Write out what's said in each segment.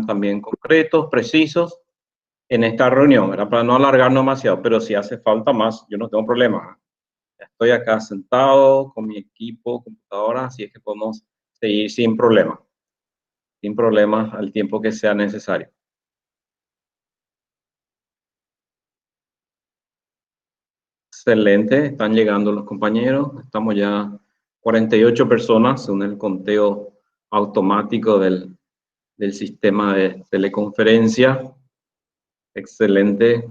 también concretos, precisos en esta reunión, ¿verdad? Para no alargarnos demasiado, pero si hace falta más, yo no tengo problema. Estoy acá sentado con mi equipo, computadora, así es que podemos seguir sin problemas al tiempo que sea necesario. Excelente, están llegando los compañeros, estamos ya 48 personas según el conteo automático del sistema de teleconferencia. Excelente.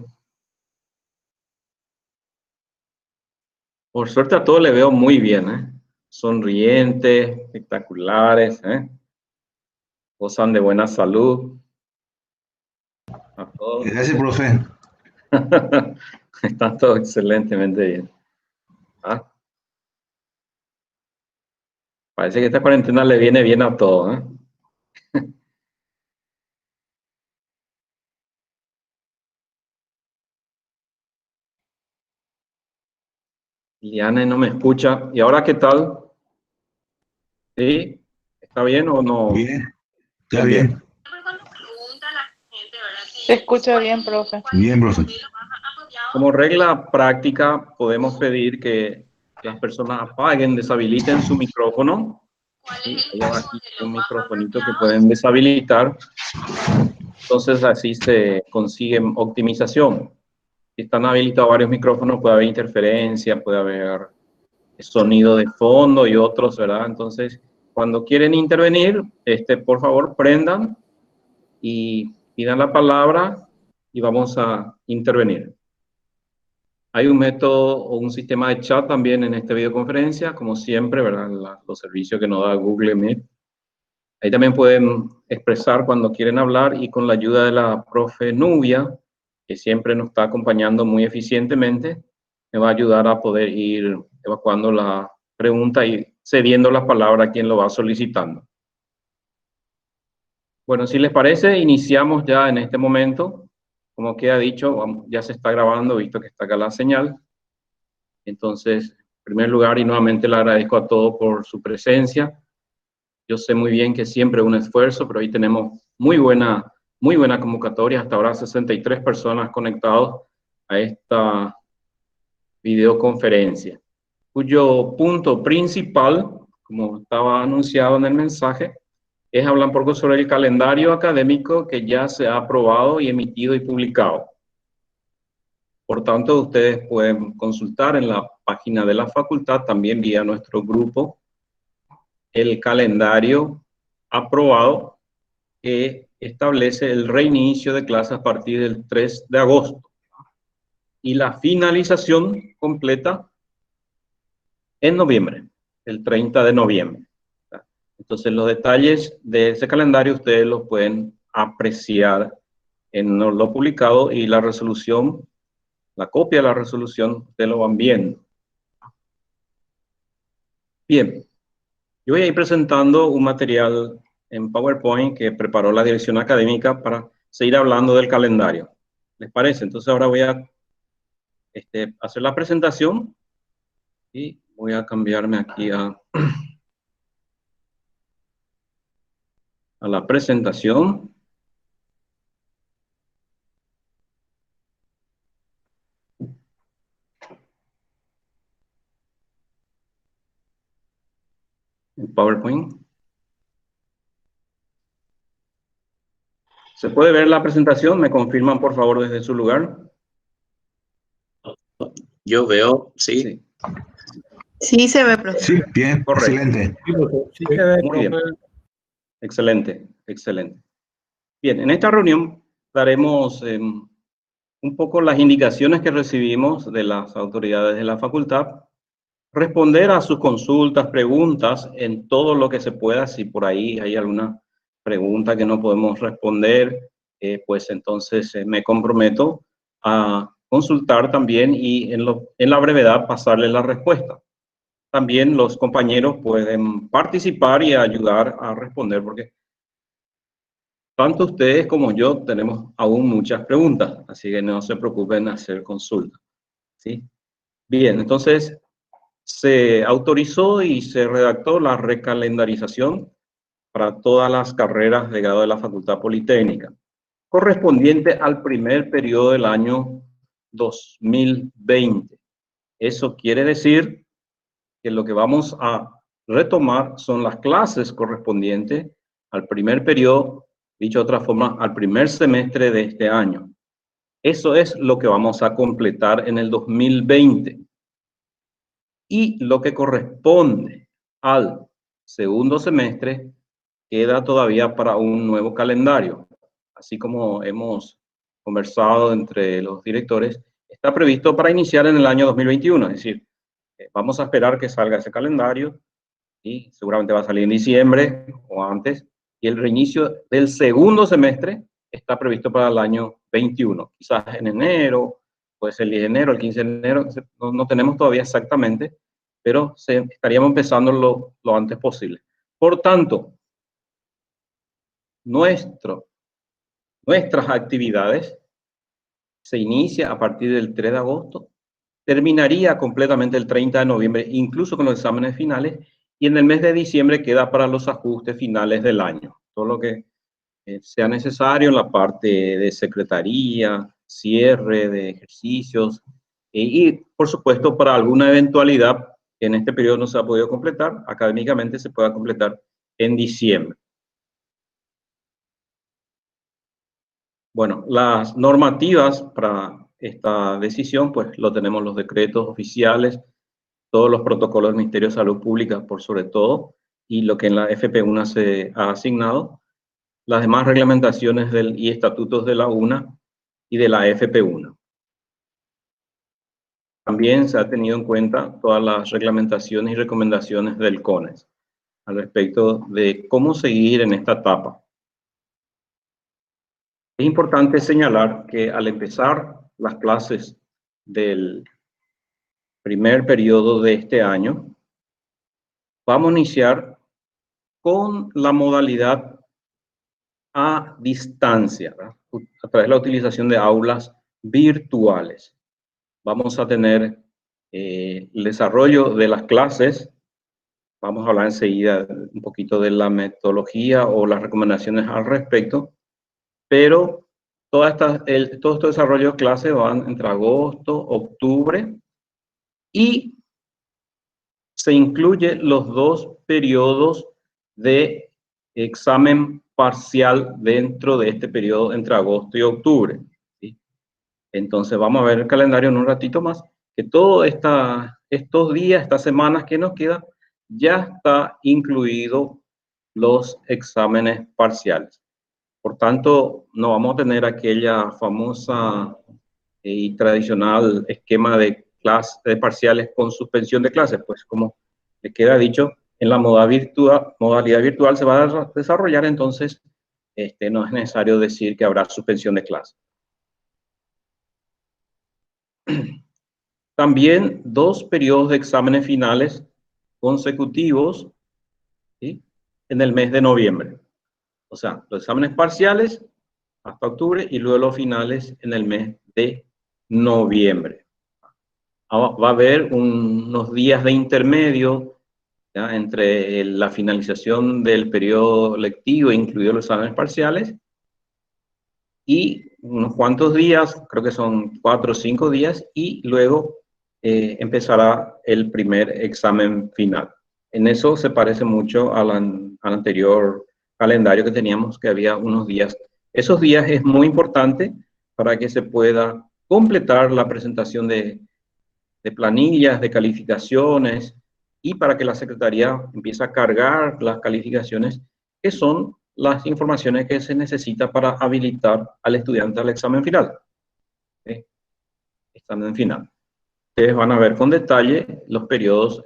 Por suerte a todos les veo muy bien, ¿eh? Sonrientes, espectaculares, ¿eh? Gozan de buena salud. A todos. Gracias, profe. Están todos excelentemente bien. ¿Ah? Parece que esta cuarentena le viene bien a todos, ¿eh? Liane no me escucha. ¿Y ahora qué tal? ¿Sí? ¿Está bien o no? Bien, está bien. Se escucha bien, profe. Bien, profe. Como regla práctica, podemos pedir que las personas apaguen, deshabiliten su micrófono. ¿Sí? Hay aquí un microfonito que pueden deshabilitar. Entonces así se consigue optimización. Si están habilitados varios micrófonos, puede haber interferencia, puede haber sonido de fondo y otros, ¿verdad? Entonces, cuando quieren intervenir, por favor, prendan y pidan la palabra y vamos a intervenir. Hay un método o un sistema de chat también en esta videoconferencia, como siempre, ¿verdad? Los servicios que nos da Google Meet. Ahí también pueden expresar cuando quieren hablar y con la ayuda de la profe Nubia, que siempre nos está acompañando muy eficientemente, me va a ayudar a poder ir evacuando la pregunta y cediendo la palabra a quien lo va solicitando. Bueno, si les parece, iniciamos ya en este momento. Como queda dicho, ya se está grabando, visto que está acá la señal. Entonces, en primer lugar, y nuevamente le agradezco a todos por su presencia. Yo sé muy bien que siempre es un esfuerzo, pero hoy tenemos muy buena convocatoria. Hasta ahora 63 personas conectados a esta videoconferencia, cuyo punto principal, como estaba anunciado en el mensaje, es hablar un poco sobre el calendario académico que ya se ha aprobado y emitido y publicado. Por tanto, ustedes pueden consultar en la página de la facultad, también vía nuestro grupo, el calendario aprobado que establece el reinicio de clases a partir del 3 de agosto y la finalización completa en noviembre, el 30 de noviembre. Entonces, los detalles de ese calendario ustedes los pueden apreciar en lo publicado y la resolución, la copia de la resolución, ustedes lo van viendo. Bien, yo voy a ir presentando un material en PowerPoint que preparó la dirección académica para seguir hablando del calendario. ¿Les parece? Entonces ahora voy a hacer la presentación y voy a cambiarme aquí a la presentación. En PowerPoint. ¿Se puede ver la presentación? ¿Me confirman, por favor, desde su lugar? Yo veo, sí. Sí, se ve, profe. Sí, bien, Correcto. excelente. Sí, se ve, Muy bien. profe. Excelente, excelente. Bien, en esta reunión daremos un poco las indicaciones que recibimos de las autoridades de la facultad, responder a sus consultas, preguntas, en todo lo que se pueda. Si por ahí hay alguna pregunta que no podemos responder, pues entonces me comprometo a consultar también y en la brevedad pasarles la respuesta. También los compañeros pueden participar y ayudar a responder, porque tanto ustedes como yo tenemos aún muchas preguntas, así que no se preocupen en hacer consultas, ¿sí? Bien, entonces se autorizó y se redactó la recalendarización para todas las carreras de grado de la Facultad Politécnica, correspondiente al primer periodo del año 2020. Eso quiere decir que lo que vamos a retomar son las clases correspondientes al primer periodo, dicho de otra forma, al primer semestre de este año. Eso es lo que vamos a completar en el 2020. Y lo que corresponde al segundo semestre queda todavía para un nuevo calendario. Así como hemos conversado entre los directores, está previsto para iniciar en el año 2021, es decir, vamos a esperar que salga ese calendario y seguramente va a salir en diciembre o antes, y el reinicio del segundo semestre está previsto para el año 21, quizás en enero, puede ser el 10 de enero, el 15 de enero, no tenemos todavía exactamente, pero estaríamos empezando lo antes posible. Por tanto, nuestras actividades se inicia a partir del 3 de agosto, terminaría completamente el 30 de noviembre, incluso con los exámenes finales, y en el mes de diciembre queda para los ajustes finales del año. Todo lo que sea necesario en la parte de secretaría, cierre de ejercicios, y por supuesto para alguna eventualidad que en este periodo no se ha podido completar, académicamente se pueda completar en diciembre. Bueno, las normativas para esta decisión, pues lo tenemos los decretos oficiales, todos los protocolos del Ministerio de Salud Pública, por sobre todo, y lo que en la FP1 se ha asignado, las demás reglamentaciones y estatutos de la UNA y de la FP1. También se ha tenido en cuenta todas las reglamentaciones y recomendaciones del CONES al respecto de cómo seguir en esta etapa. Es importante señalar que al empezar las clases del primer periodo de este año, vamos a iniciar con la modalidad a distancia, ¿verdad? A través de la utilización de aulas virtuales. Vamos a tener el desarrollo de las clases. Vamos a hablar enseguida un poquito de la metodología o las recomendaciones al respecto, pero todos estos desarrollos de clases van entre agosto, octubre, y se incluyen los dos periodos de examen parcial dentro de este periodo entre agosto y octubre, ¿sí? Entonces vamos a ver el calendario en un ratito más, que todos estos días, estas semanas que nos quedan, ya está incluido los exámenes parciales. Por tanto, no vamos a tener aquella famosa y tradicional esquema de parciales con suspensión de clases, pues como le queda dicho, en la modalidad virtual se va a desarrollar, entonces no es necesario decir que habrá suspensión de clases. También dos periodos de exámenes finales consecutivos, ¿sí?, en el mes de noviembre. O sea, los exámenes parciales hasta octubre y luego los finales en el mes de noviembre. Va a haber unos días de intermedio, ¿ya?, entre la finalización del periodo lectivo, incluidos los exámenes parciales, y unos cuantos días, creo que son 4 o 5 días, y luego empezará el primer examen final. En eso se parece mucho al anterior calendario que teníamos, que había unos días. Esos días es muy importante para que se pueda completar la presentación de planillas, de calificaciones, y para que la Secretaría empiece a cargar las calificaciones, que son las informaciones que se necesita para habilitar al estudiante al examen final. ¿Sí? Examen final. Ustedes van a ver con detalle los periodos,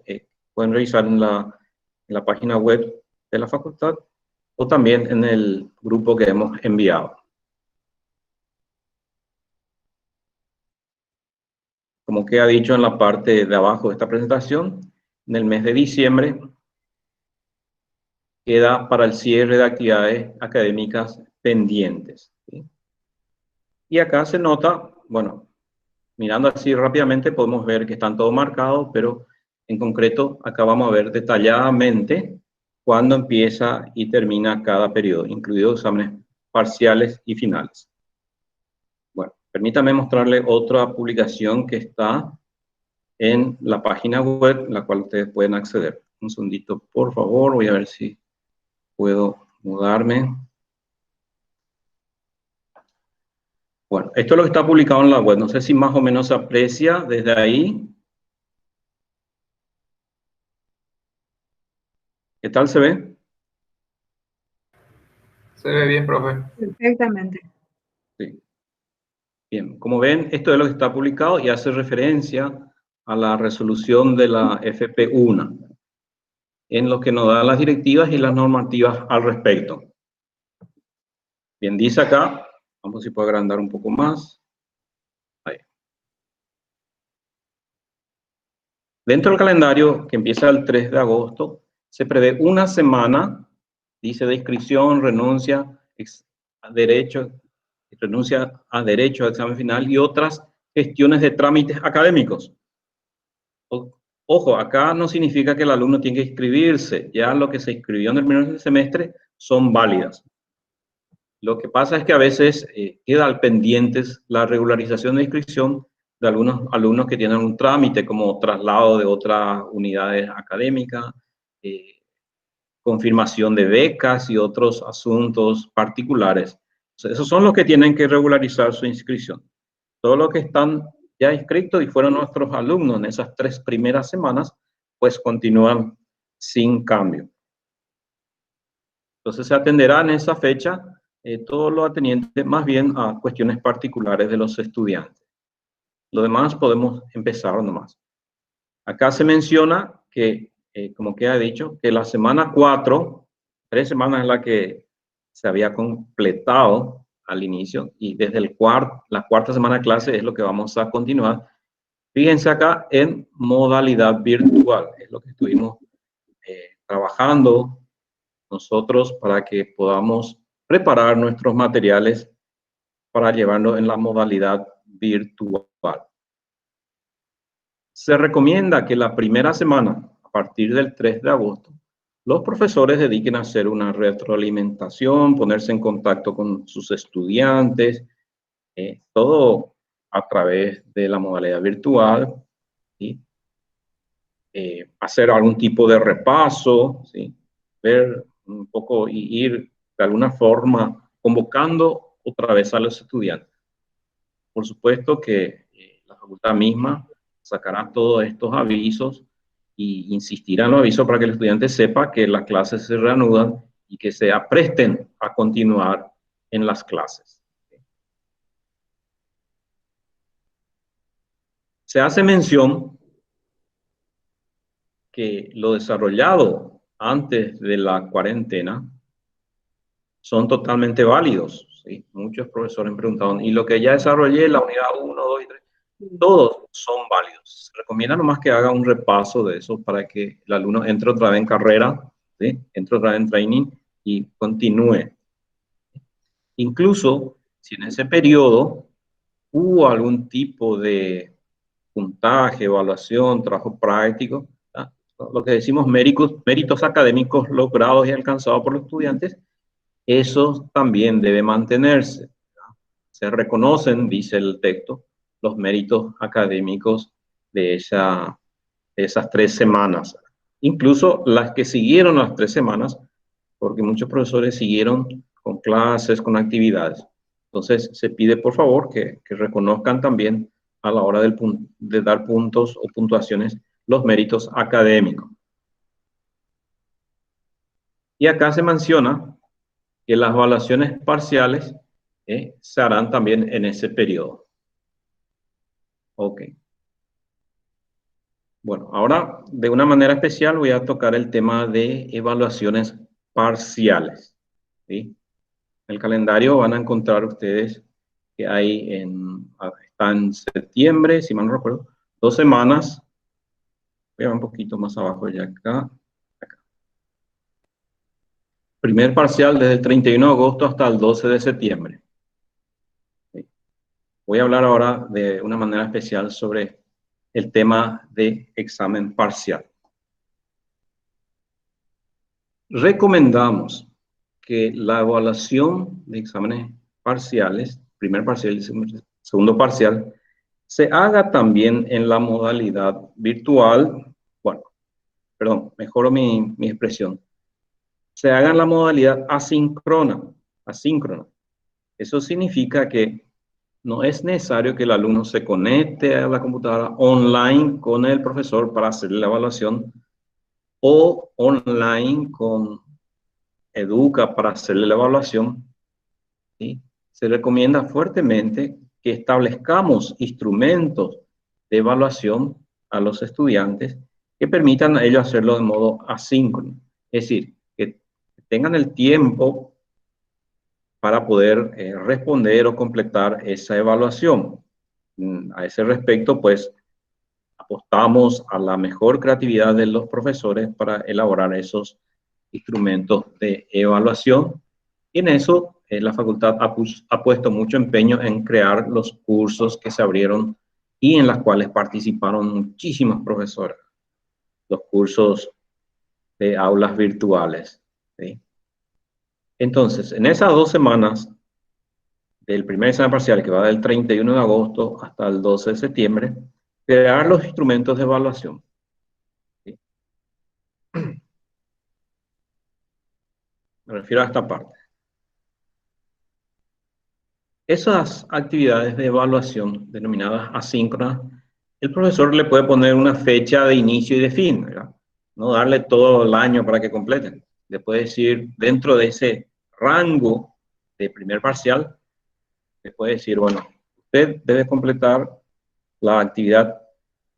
pueden revisar en la página web de la facultad o también en el grupo que hemos enviado. Como queda dicho en la parte de abajo de esta presentación, en el mes de diciembre queda para el cierre de actividades académicas pendientes, ¿sí? Y acá se nota, bueno, mirando así rápidamente podemos ver que están todos marcados, pero en concreto acá vamos a ver detalladamente cuándo empieza y termina cada periodo, incluidos exámenes parciales y finales. Bueno, permítame mostrarle otra publicación que está en la página web, la cual ustedes pueden acceder. Un segundito, por favor, voy a ver si puedo mudarme. Bueno, esto es lo que está publicado en la web. No sé si más o menos se aprecia desde ahí. ¿Qué tal se ve? Se ve bien, profe. Perfectamente. Sí. Bien, como ven, esto es lo que está publicado y hace referencia a la resolución de la FP1, en lo que nos da las directivas y las normativas al respecto. Bien, dice acá, vamos a ver si puedo agrandar un poco más. Ahí. Dentro del calendario, que empieza el 3 de agosto, se prevé una semana, dice, de inscripción, renuncia a derecho a examen final y otras gestiones de trámites académicos. Ojo, acá no significa que el alumno tiene que inscribirse, ya lo que se inscribió en el primer semestre son válidas. Lo que pasa es que a veces queda al pendientes la regularización de inscripción de algunos alumnos que tienen un trámite como traslado de otras unidades académicas, confirmación de becas y otros asuntos particulares. O sea, esos son los que tienen que regularizar su inscripción. Todos los que están ya inscritos y fueron nuestros alumnos en esas 3 primeras semanas, pues continúan sin cambio. Entonces se atenderá en esa fecha todo lo ateniente más bien a cuestiones particulares de los estudiantes. Lo demás podemos empezar nomás. Acá se menciona que, como queda dicho, que la semana 4, 3 semanas es la que se había completado al inicio, y desde la cuarta semana de clase es lo que vamos a continuar. Fíjense acá en modalidad virtual, es lo que estuvimos trabajando nosotros para que podamos preparar nuestros materiales para llevarlos en la modalidad virtual. Se recomienda que la primera semana, a partir del 3 de agosto, los profesores dediquen a hacer una retroalimentación, ponerse en contacto con sus estudiantes, todo a través de la modalidad virtual, ¿sí? Hacer algún tipo de repaso, ¿sí? Ver un poco y ir de alguna forma convocando otra vez a los estudiantes. Por supuesto que la facultad misma sacará todos estos avisos y insistirá en los avisos para que el estudiante sepa que las clases se reanudan y que se apresten a continuar en las clases. Se hace mención que lo desarrollado antes de la cuarentena son totalmente válidos, ¿sí? Muchos profesores me preguntaron, ¿y lo que ya desarrollé, la unidad 1, 2 y 3? Todos son válidos. Se recomienda nomás que haga un repaso de eso para que el alumno entre otra vez en carrera, ¿sí? Entre otra vez en training y continúe. Incluso si en ese periodo hubo algún tipo de puntaje, evaluación, trabajo práctico, ¿sí? Lo que decimos méritos académicos logrados y alcanzados por los estudiantes, eso también debe mantenerse. Se reconocen, dice el texto, los méritos académicos de esas 3 semanas. Incluso las que siguieron las 3 semanas, porque muchos profesores siguieron con clases, con actividades. Entonces, se pide, por favor, que reconozcan también a la hora de dar puntos o puntuaciones los méritos académicos. Y acá se menciona que las evaluaciones parciales se harán también en ese periodo. Ok. Bueno, ahora de una manera especial voy a tocar el tema de evaluaciones parciales, ¿sí? En el calendario van a encontrar ustedes que está en septiembre, si mal no recuerdo, 2 semanas. Voy a ver un poquito más abajo ya acá. Primer parcial desde el 31 de agosto hasta el 12 de septiembre. ¿Sí? Voy a hablar ahora de una manera especial sobre el tema de examen parcial. recomendamos que la evaluación de exámenes parciales, primer parcial y segundo parcial, se haga también en la modalidad virtual. Bueno, perdón, mejoro mi expresión. Se haga en la modalidad asíncrona. Eso significa que no es necesario que el alumno se conecte a la computadora online con el profesor para hacer la evaluación o online con Educa para hacerle la evaluación. ¿Sí? Se recomienda fuertemente que establezcamos instrumentos de evaluación a los estudiantes que permitan a ellos hacerlo de modo asíncrono. Es decir, que tengan el tiempo para poder responder o completar esa evaluación. A ese respecto, pues, apostamos a la mejor creatividad de los profesores para elaborar esos instrumentos de evaluación. Y en eso la facultad ha puesto mucho empeño en crear los cursos que se abrieron y en las cuales participaron muchísimos profesores. Los cursos de aulas virtuales. ¿Sí? Entonces, en esas 2 semanas del primer examen parcial, que va del 31 de agosto hasta el 12 de septiembre, crear los instrumentos de evaluación. ¿Sí? Me refiero a esta parte. Esas actividades de evaluación, denominadas asíncronas, el profesor le puede poner una fecha de inicio y de fin, ¿verdad? No darle todo el año para que completen. Le puede decir, dentro de ese rango de primer parcial, le puede decir, bueno, usted debe completar la actividad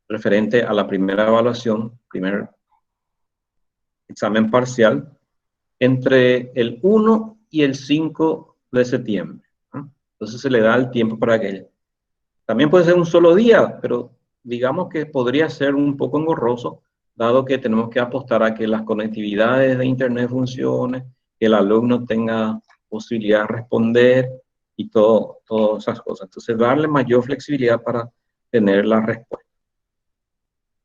referente a la primera evaluación, primer examen parcial, entre el 1 y el 5 de septiembre. ¿No? Entonces se le da el tiempo para que... También puede ser un solo día, pero digamos que podría ser un poco engorroso, dado que tenemos que apostar a que las conectividades de Internet funcionen, que el alumno tenga posibilidad de responder y todas esas cosas. Entonces, darle mayor flexibilidad para tener la respuesta.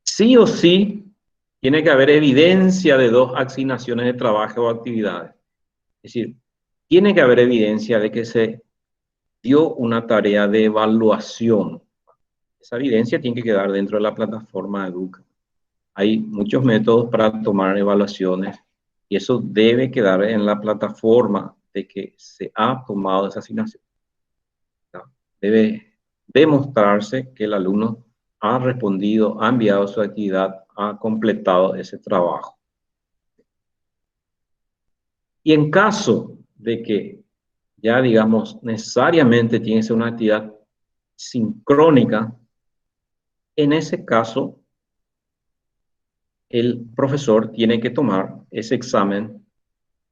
Sí o sí, tiene que haber evidencia de 2 asignaciones de trabajo o actividades. Es decir, tiene que haber evidencia de que se dio una tarea de evaluación. Esa evidencia tiene que quedar dentro de la plataforma Educa. Hay muchos métodos para tomar evaluaciones y eso debe quedar en la plataforma de que se ha tomado esa asignación. Debe demostrarse que el alumno ha respondido, ha enviado su actividad, ha completado ese trabajo. Y en caso de que ya, digamos, necesariamente tiene que ser una actividad sincrónica, en ese caso, el profesor tiene que tomar ese examen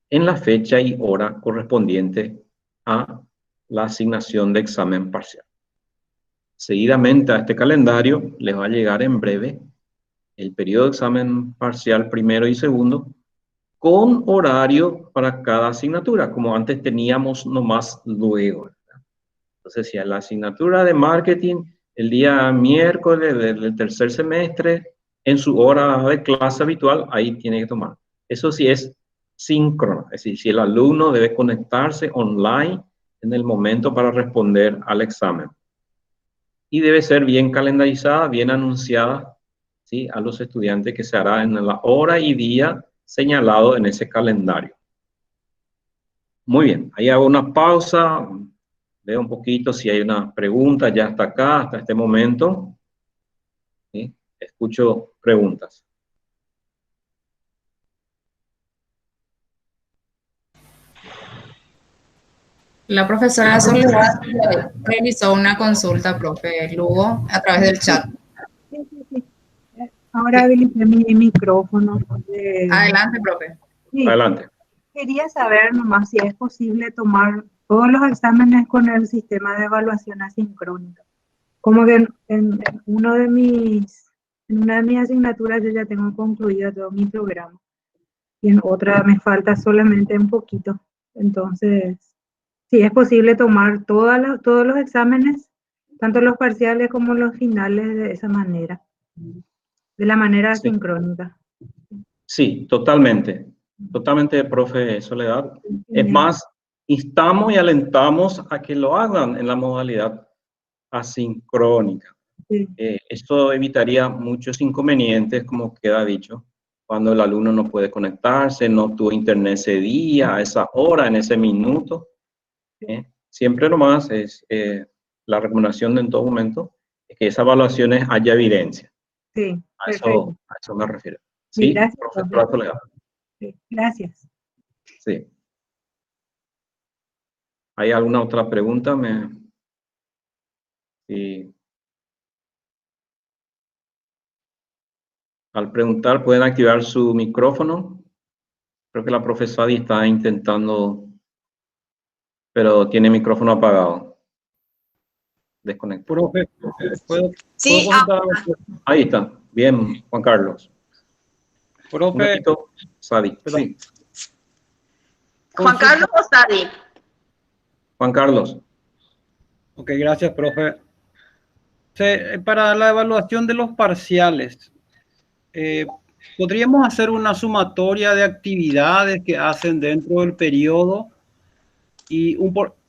en la fecha y hora correspondiente a la asignación de examen parcial. Seguidamente a este calendario les va a llegar en breve el periodo de examen parcial primero y segundo con horario para cada asignatura, como antes teníamos nomás luego. ¿Verdad? Entonces, si a la asignatura de marketing el día miércoles del tercer semestre, en su hora de clase habitual, ahí tiene que tomar. Eso sí es síncrono, es decir, si el alumno debe conectarse online en el momento para responder al examen. Y debe ser bien calendarizada, bien anunciada, ¿sí? A los estudiantes, que se hará en la hora y día señalado en ese calendario. Muy bien, ahí hago una pausa, veo un poquito si hay una pregunta ya hasta acá, hasta este momento. ¿Sí? Escucho preguntas. La profesora Soledad realizó una consulta, profe Lugo, a través del chat. Sí. Ahora habilité mi micrófono. Adelante, profe. Sí. Adelante. Quería saber nomás si es posible tomar todos los exámenes con el sistema de evaluación asincrónica. Como que en una de mis asignaturas yo ya tengo concluido todo mi programa. Y en otra me falta solamente un poquito. Entonces, si es posible tomar todos los exámenes, tanto los parciales como los finales, de esa manera, de la manera asincrónica. Sí, totalmente. Totalmente, profe Soledad. Es más, instamos y alentamos a que lo hagan en la modalidad asincrónica. Sí. Esto evitaría muchos inconvenientes, como queda dicho, cuando el alumno no puede conectarse, no tuvo internet ese día, a esa hora, en ese minuto. Siempre nomás es la recomendación en todo momento es que esas evaluaciones haya evidencia. Sí, a eso me refiero. Sí, Sí, gracias, profesora Soledad. Sí, gracias. Sí. ¿Hay alguna otra pregunta? Sí. Al preguntar, pueden activar su micrófono. Creo que la profesora Adi está intentando, pero tiene micrófono apagado. Desconecta. Profe, ¿puedo Sí, consultar? Ahí está. Bien, Juan Carlos. Un Profe, ratito, Sadi. perdón. Sí. Juan Carlos o Sadi. Juan Carlos. Ok, gracias, profe. Para la evaluación de los parciales, ¿podríamos hacer una sumatoria de actividades que hacen dentro del periodo y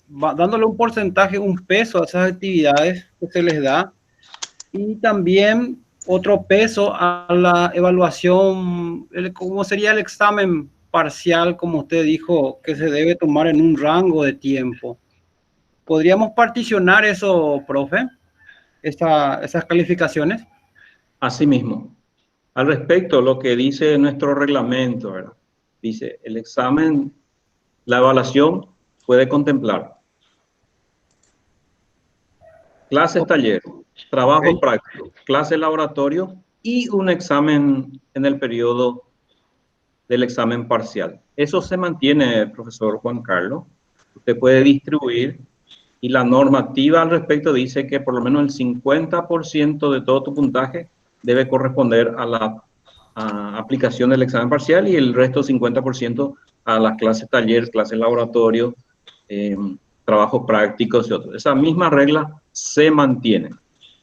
dándole un porcentaje, un peso a esas actividades que se les da? Y también otro peso a la evaluación, ¿cómo sería el examen parcial, como usted dijo, que se debe tomar en un rango de tiempo? ¿Podríamos particionar eso, profe? Esas calificaciones. Asimismo, al respecto, lo que dice nuestro reglamento, ¿verdad? Dice, el examen, la evaluación puede contemplar clases taller, trabajo práctico, clase laboratorio y un examen en el periodo del examen parcial. Eso se mantiene, profesor Juan Carlos. Usted puede distribuir y la normativa al respecto dice que por lo menos el 50% de todo tu puntaje debe corresponder a la aplicación del examen parcial y el resto 50% a las clases taller, clases laboratorio, trabajos prácticos y otros. Esa misma regla se mantiene.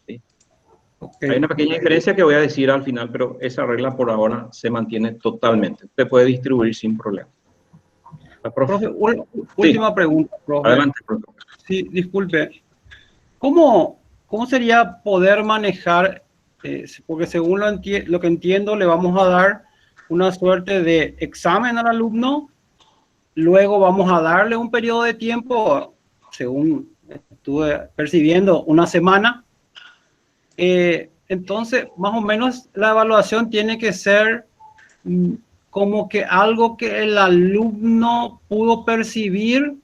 ¿Sí? Okay. Hay una pequeña diferencia que voy a decir al final, pero esa regla por ahora se mantiene totalmente. Usted puede distribuir sin problema. Profe, última pregunta, profe. Adelante, profe. Sí, disculpe. ¿Cómo sería poder manejar, porque según lo que entiendo, le vamos a dar una suerte de examen al alumno, luego vamos a darle un periodo de tiempo, según estuve percibiendo, una semana. Entonces, más o menos la evaluación tiene que ser como que algo que el alumno pudo percibir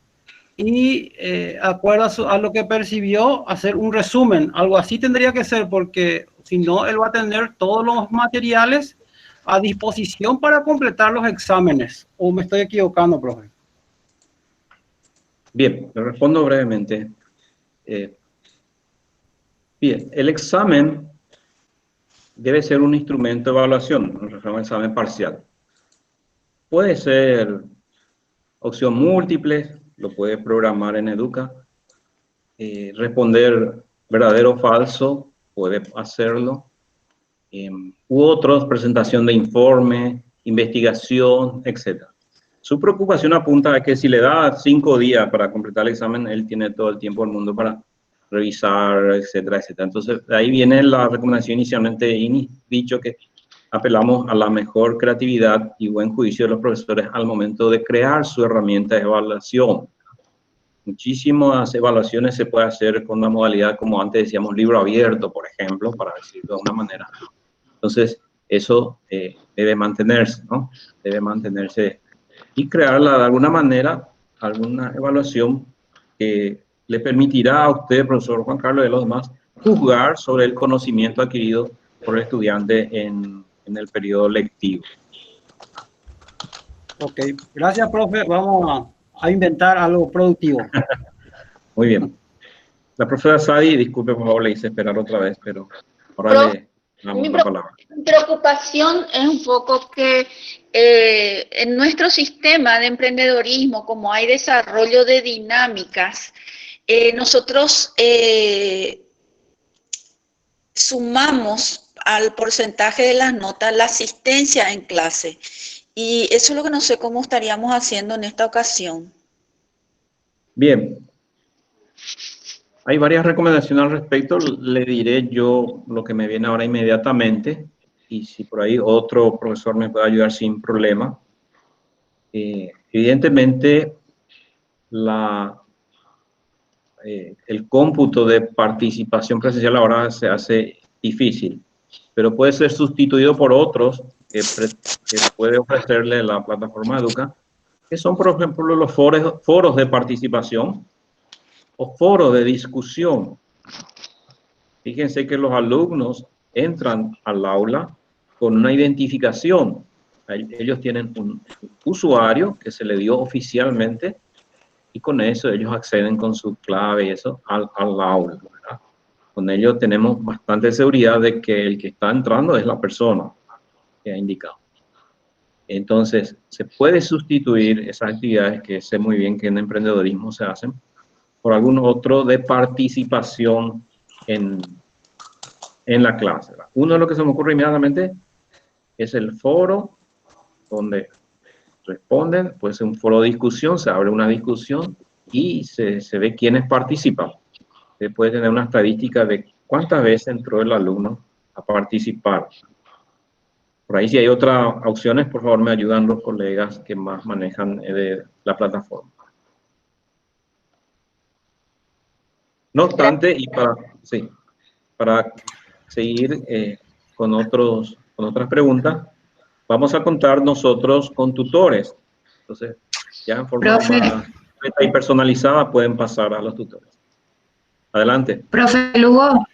y de acuerdo a lo que percibió, hacer un resumen. Algo así tendría que ser, porque si no, él va a tener todos los materiales a disposición para completar los exámenes. ¿O me estoy equivocando, profe? Bien, le respondo brevemente. Bien, el examen debe ser un instrumento de evaluación, un examen parcial. Puede ser opción múltiple, lo puede programar en Educa. Responder verdadero o falso, puede hacerlo. U otros, presentación de informe, investigación, etc. Su preocupación apunta a que si le da 5 días para completar el examen, él tiene todo el tiempo del mundo para revisar, etcétera, etcétera. Entonces, de ahí viene la recomendación inicialmente dicho que apelamos a la mejor creatividad y buen juicio de los profesores al momento de crear su herramienta de evaluación. Muchísimas evaluaciones se puede hacer con una modalidad, como antes decíamos, libro abierto, por ejemplo, para decirlo de alguna manera. Entonces, eso debe mantenerse, ¿no? Debe mantenerse y crearla de alguna manera, alguna evaluación que le permitirá a usted, profesor Juan Carlos, y a los demás, juzgar sobre el conocimiento adquirido por el estudiante en el periodo lectivo. Ok, gracias, profe. Vamos a inventar algo productivo. Muy bien. La profesora Sadi, disculpe, por favor, le hice esperar otra vez, pero ahora le damos la palabra. Mi preocupación es un poco que en nuestro sistema de emprendedorismo, como hay desarrollo de dinámicas, nosotros sumamos al porcentaje de las notas la asistencia en clase. Y eso es lo que no sé cómo estaríamos haciendo en esta ocasión. Bien. Hay varias recomendaciones al respecto. Le diré yo lo que me viene ahora inmediatamente. Y si por ahí otro profesor me puede ayudar sin problema. Evidentemente, el cómputo de participación presencial ahora se hace difícil, pero puede ser sustituido por otros que puede ofrecerle la plataforma Educa, que son, por ejemplo, los foros de participación o foros de discusión. Fíjense que los alumnos entran al aula con una identificación. Ellos tienen un usuario que se le dio oficialmente y con eso ellos acceden con su clave y eso al aula, ¿verdad? Con ello tenemos bastante seguridad de que el que está entrando es la persona que ha indicado. Entonces, se puede sustituir esas actividades que sé muy bien que en emprendedorismo se hacen por algún otro de participación en la clase, ¿verdad? Uno de los que se me ocurre inmediatamente es el foro donde responden, puede ser un foro de discusión, se abre una discusión y se ve quiénes participan. Se puede tener una estadística de cuántas veces entró el alumno a participar. Por ahí si hay otras opciones, por favor me ayudan los colegas que más manejan de la plataforma. No obstante, y para seguir con otras preguntas, vamos a contar nosotros con tutores. Entonces, ya en forma más y personalizada pueden pasar a los tutores. Adelante. Profe Lugo,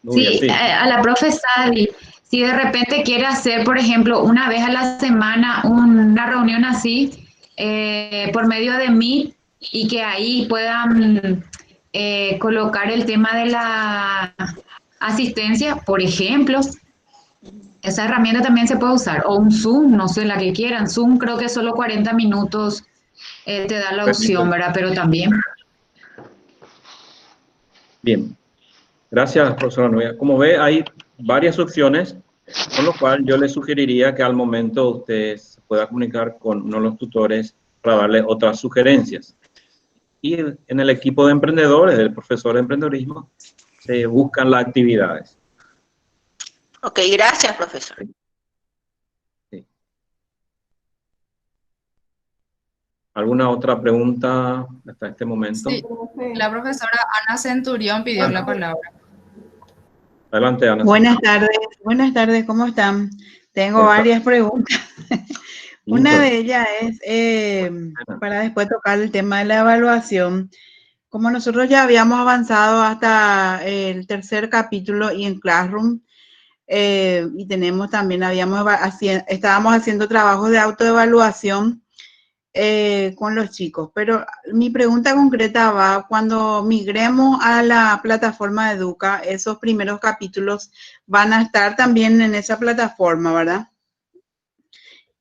Nubia, sí, a la profe Sadi, si de repente quiere hacer, por ejemplo, una vez a la semana una reunión así, por medio de Meet, y que ahí puedan colocar el tema de la asistencia, por ejemplo, esa herramienta también se puede usar, o un Zoom, no sé, la que quieran. Zoom creo que solo 40 minutos te da la opción, ¿verdad? Pero también. Bien. Gracias, profesora Nubia. Como ve, hay varias opciones, con lo cual yo le sugeriría que al momento usted se pueda comunicar con uno de los tutores para darle otras sugerencias. Y en el equipo de emprendedores, del profesor de emprendedorismo, se buscan las actividades. Ok, gracias, profesor. Sí. ¿Alguna otra pregunta hasta este momento? Sí, la profesora Ana Centurión pidió la palabra. Adelante, Ana. Buenas tardes, ¿cómo están? Tengo varias preguntas. Una de ellas es para después tocar el tema de la evaluación. Como nosotros ya habíamos avanzado hasta el tercer capítulo y en Classroom, y tenemos también, estábamos haciendo trabajos de autoevaluación con los chicos, pero mi pregunta concreta va, cuando migremos a la plataforma de Educa, esos primeros capítulos van a estar también en esa plataforma, ¿verdad?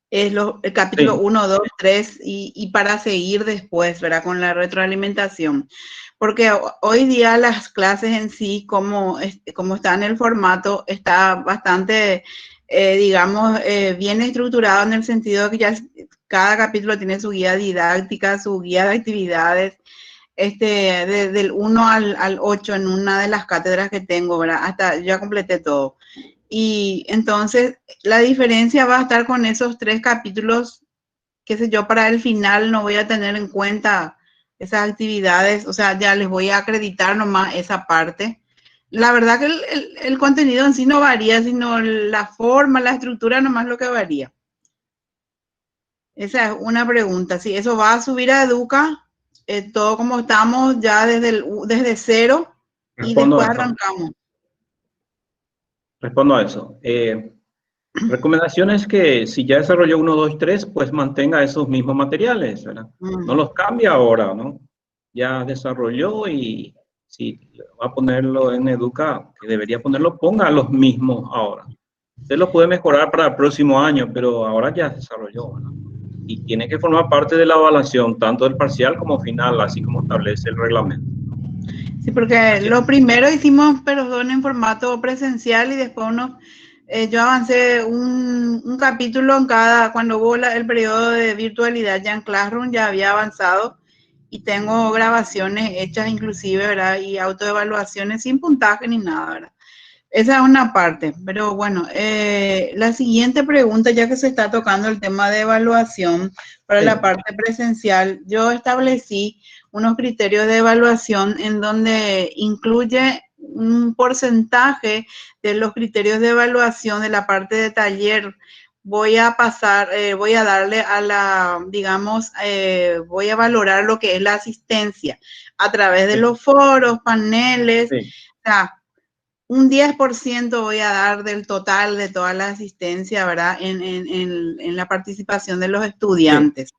Es el capítulo 1, 2, 3 y para seguir después, ¿verdad? Con la retroalimentación. Porque hoy día las clases en sí, como está en el formato, está bastante, digamos, bien estructurado en el sentido de que ya cada capítulo tiene su guía didáctica, su guía de actividades, del 1 al 8 en una de las cátedras que tengo, ¿verdad? Hasta ya completé todo. Y entonces la diferencia va a estar con esos 3 capítulos, qué sé yo, para el final no voy a tener en cuenta esas actividades, o sea, ya les voy a acreditar nomás esa parte. La verdad que el contenido en sí no varía, sino la forma, la estructura nomás lo que varía. Esa es una pregunta. Si eso va a subir a Educa, todo como estamos ya desde cero y después arrancamos. Respondo a eso. Recomendaciones que si ya desarrolló 1, 2, 3, pues mantenga esos mismos materiales, ¿verdad? No los cambia ahora, ¿no? Ya desarrolló y si va a ponerlo en Educa, que debería ponerlo, ponga los mismos ahora. Usted los puede mejorar para el próximo año, pero ahora ya desarrolló, ¿verdad? Y tiene que formar parte de la evaluación, tanto del parcial como final, así como establece el reglamento. Sí, porque lo primero hicimos, pero son en formato presencial y después yo avancé un capítulo en cada, cuando hubo el periodo de virtualidad ya en Classroom, ya había avanzado y tengo grabaciones hechas inclusive, ¿verdad? Y autoevaluaciones sin puntaje ni nada, ¿verdad? Esa es una parte, pero bueno, la siguiente pregunta, ya que se está tocando el tema de evaluación para la parte presencial, yo establecí unos criterios de evaluación en donde incluye un porcentaje de los criterios de evaluación de la parte de taller. Voy a pasar, voy a darle a la, digamos, voy a valorar lo que es la asistencia a través de los foros, paneles, o sea, un 10% voy a dar del total de toda la asistencia, ¿verdad? En la participación de los estudiantes. Sí.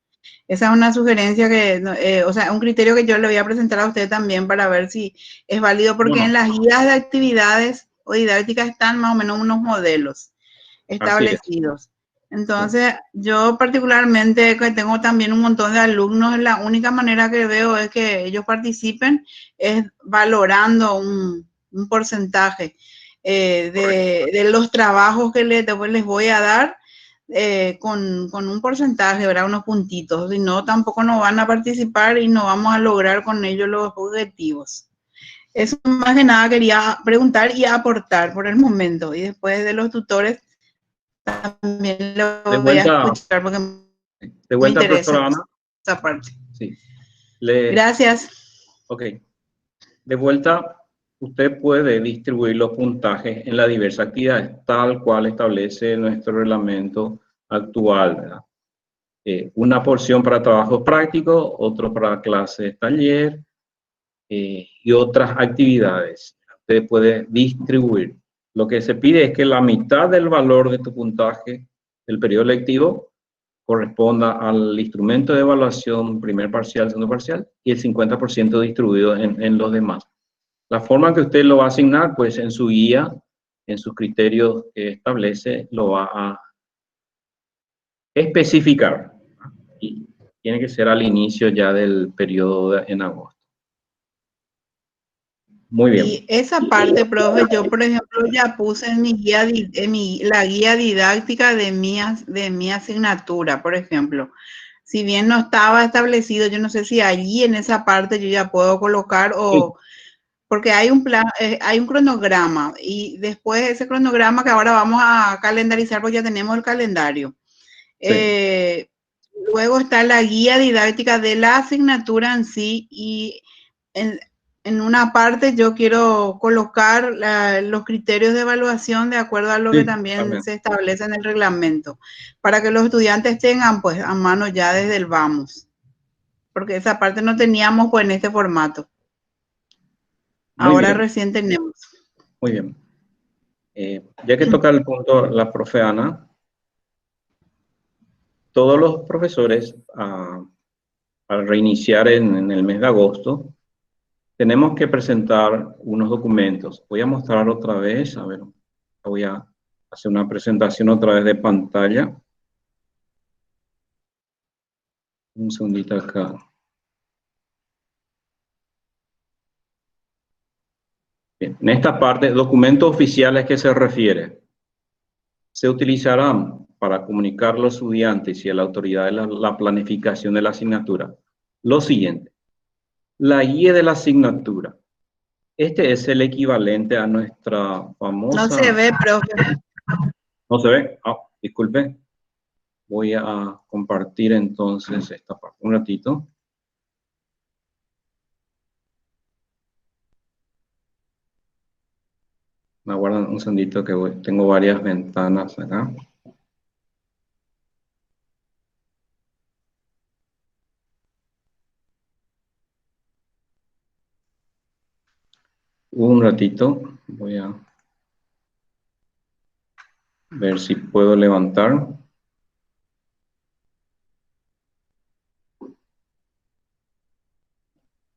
Esa es una sugerencia que, o sea, un criterio que yo le voy a presentar a usted también para ver si es válido, porque en las guías de actividades o didácticas están más o menos unos modelos establecidos. Entonces, yo particularmente, que tengo también un montón de alumnos, la única manera que veo es que ellos participen es valorando un porcentaje de los trabajos que después les voy a dar con un porcentaje, ¿verdad? Unos puntitos. Si no, tampoco no van a participar y no vamos a lograr con ellos los objetivos. Eso más que nada quería preguntar y aportar por el momento. Y después de los tutores también lo voy a escuchar porque de vuelta, profesora Ana. Esa parte. Sí. Gracias. Ok. De vuelta, usted puede distribuir los puntajes en las diversas actividades, tal cual establece nuestro reglamento actual, ¿verdad? Una porción para trabajos prácticos, otro para clases, taller y otras actividades. Usted puede distribuir. Lo que se pide es que la mitad del valor de tu puntaje del periodo lectivo corresponda al instrumento de evaluación primer parcial, segundo parcial, y el 50% distribuido en los demás. La forma que usted lo va a asignar, pues en su guía, en sus criterios que establece, lo va a especificar. Y tiene que ser al inicio ya del periodo en agosto. Muy bien. Y esa parte, profe, yo por ejemplo ya puse en mi guía, la guía didáctica de mi asignatura, por ejemplo. Si bien no estaba establecido, yo no sé si allí en esa parte yo ya puedo colocar o... Sí. Porque hay un plan, hay un cronograma y después ese cronograma que ahora vamos a calendarizar porque ya tenemos el calendario. Sí. Luego está la guía didáctica de la asignatura en sí y en una parte yo quiero colocar los criterios de evaluación de acuerdo a lo que también se establece en el reglamento, para que los estudiantes tengan pues a mano ya desde el vamos, porque esa parte no teníamos pues en este formato. Ahora recién tenemos. Muy bien. Ya que toca el punto la profe Ana, todos los profesores al reiniciar en el mes de agosto, tenemos que presentar unos documentos. Voy a mostrar otra vez, a ver, voy a hacer una presentación otra vez de pantalla. Un segundito acá. Bien, en esta parte, documentos oficiales que se refiere, se utilizarán para comunicar a los estudiantes y a la autoridad de la planificación de la asignatura lo siguiente: la guía de la asignatura. Este es el equivalente a nuestra famosa... No se ve, profe. ¿No se ve? Ah, disculpe. Voy a compartir entonces esta parte un ratito. Me aguardan un segundito que tengo varias ventanas acá. Un ratito, voy a ver si puedo levantar.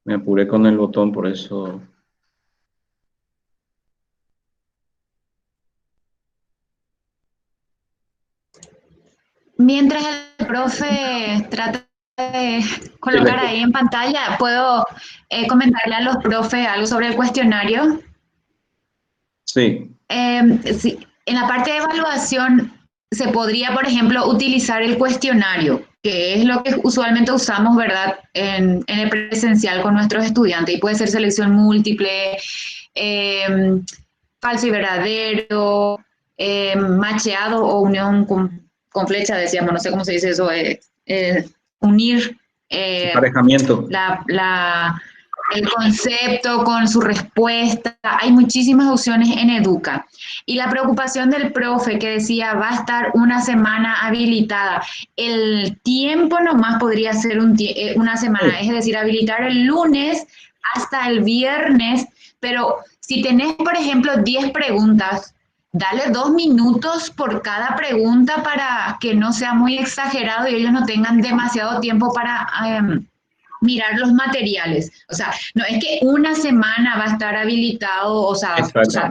Me apuré con el botón, por eso... Mientras el profe trata de colocar ahí en pantalla, ¿puedo comentarle a los profes algo sobre el cuestionario? Sí. Sí. En la parte de evaluación se podría, por ejemplo, utilizar el cuestionario, que es lo que usualmente usamos, ¿verdad?, en el presencial con nuestros estudiantes, y puede ser selección múltiple, falso y verdadero, macheado o unión con flecha, decíamos, no sé cómo se dice eso, unir Emparejamiento. el concepto con su respuesta. Hay muchísimas opciones en Educa. Y la preocupación del profe que decía, va a estar una semana habilitada. El tiempo nomás podría ser una semana, es decir, habilitar el lunes hasta el viernes, pero si tenés, por ejemplo, 10 preguntas, dale 2 minutos por cada pregunta para que no sea muy exagerado y ellos no tengan demasiado tiempo para mirar los materiales. O sea, no es que una semana va a estar habilitado, o sea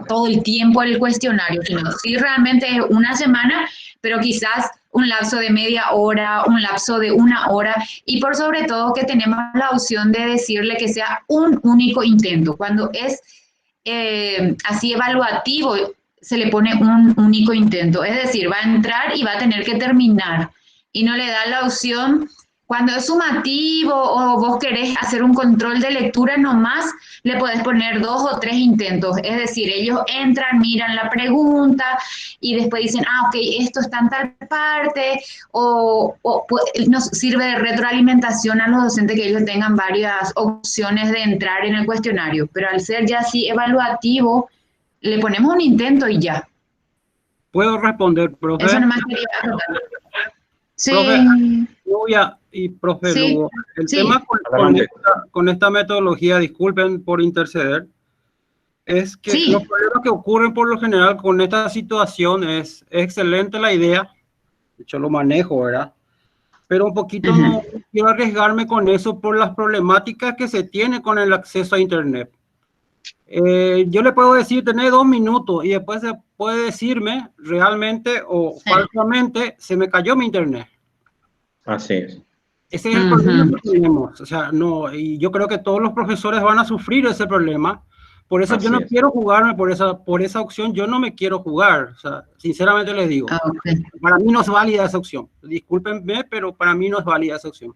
todo el tiempo el cuestionario, sino sí realmente es una semana, pero quizás un lapso de media hora, un lapso de 1 hora, y por sobre todo que tenemos la opción de decirle que sea un único intento. Cuando es así evaluativo, se le pone un único intento, es decir, va a entrar y va a tener que terminar, y no le da la opción. Cuando es sumativo o vos querés hacer un control de lectura nomás, le podés poner 2 o 3 intentos. Es decir, ellos entran, miran la pregunta y después dicen, ok, esto está en tal parte, o nos sirve de retroalimentación a los docentes que ellos tengan varias opciones de entrar en el cuestionario. Pero al ser ya así evaluativo, le ponemos un intento y ya. ¿Puedo responder, profe? Eso nomás quería acotar. Sí. Profe, Nubia y profe Sí, Lugo, el sí. tema con esta metodología, disculpen por interceder, es que Sí. los problemas que ocurren por lo general con esta situación es excelente la idea, de hecho lo manejo, ¿verdad? Pero un poquito no quiero arriesgarme con eso por las problemáticas que se tiene con el acceso a Internet. Yo le puedo decir, tenés 2 minutos, y después se puede decirme realmente o falsamente, se me cayó mi Internet. Así es. Ese es el problema que tenemos. O sea, no, y yo creo que todos los profesores van a sufrir ese problema. Por eso yo no quiero jugarme por esa opción, yo no me quiero jugar. O sea, sinceramente les digo, para mí no es válida esa opción. Discúlpenme, pero para mí no es válida esa opción.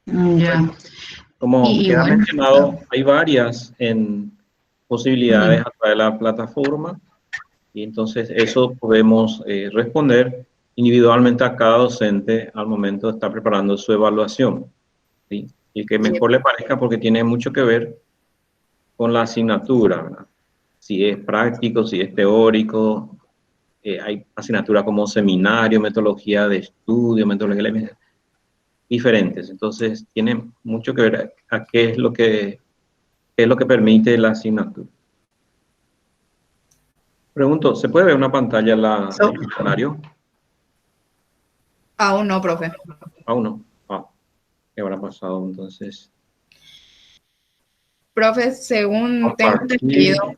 Ya. Como queda mencionado, hay varias posibilidades a través de la plataforma, y entonces eso podemos responder individualmente a cada docente al momento de estar preparando su evaluación, ¿sí? Y que mejor le parezca, porque tiene mucho que ver con la asignatura, ¿verdad? Si es práctico, si es teórico. Hay asignaturas como seminario, metodología de estudio, metodología diferentes. Entonces, tiene mucho que ver a qué es lo que permite la asignatura. Pregunto, ¿se puede ver una pantalla del escenario? Aún no, profe. Aún no. ¿Qué habrá pasado entonces? Profe, según tengo entendido,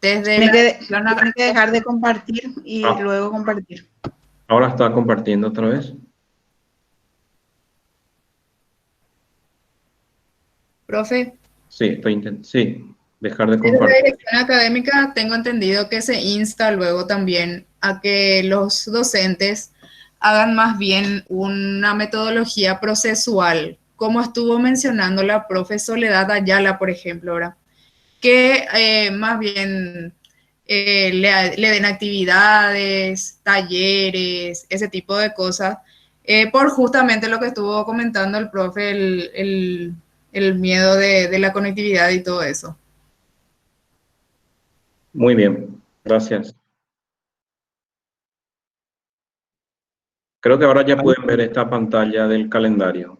tiene que dejar de compartir y luego compartir. Ahora está compartiendo otra vez. Profe. Sí, estoy intentando. Sí, dejar de Desde compartir. la dirección académica tengo entendido que se insta luego también a que los docentes hagan más bien una metodología procesual, como estuvo mencionando la profe Soledad Ayala, por ejemplo, ahora, que más bien le den actividades, talleres, ese tipo de cosas, por justamente lo que estuvo comentando el profe, el miedo de la conectividad y todo eso. Muy bien, gracias. Creo que ahora ya pueden ver esta pantalla del calendario.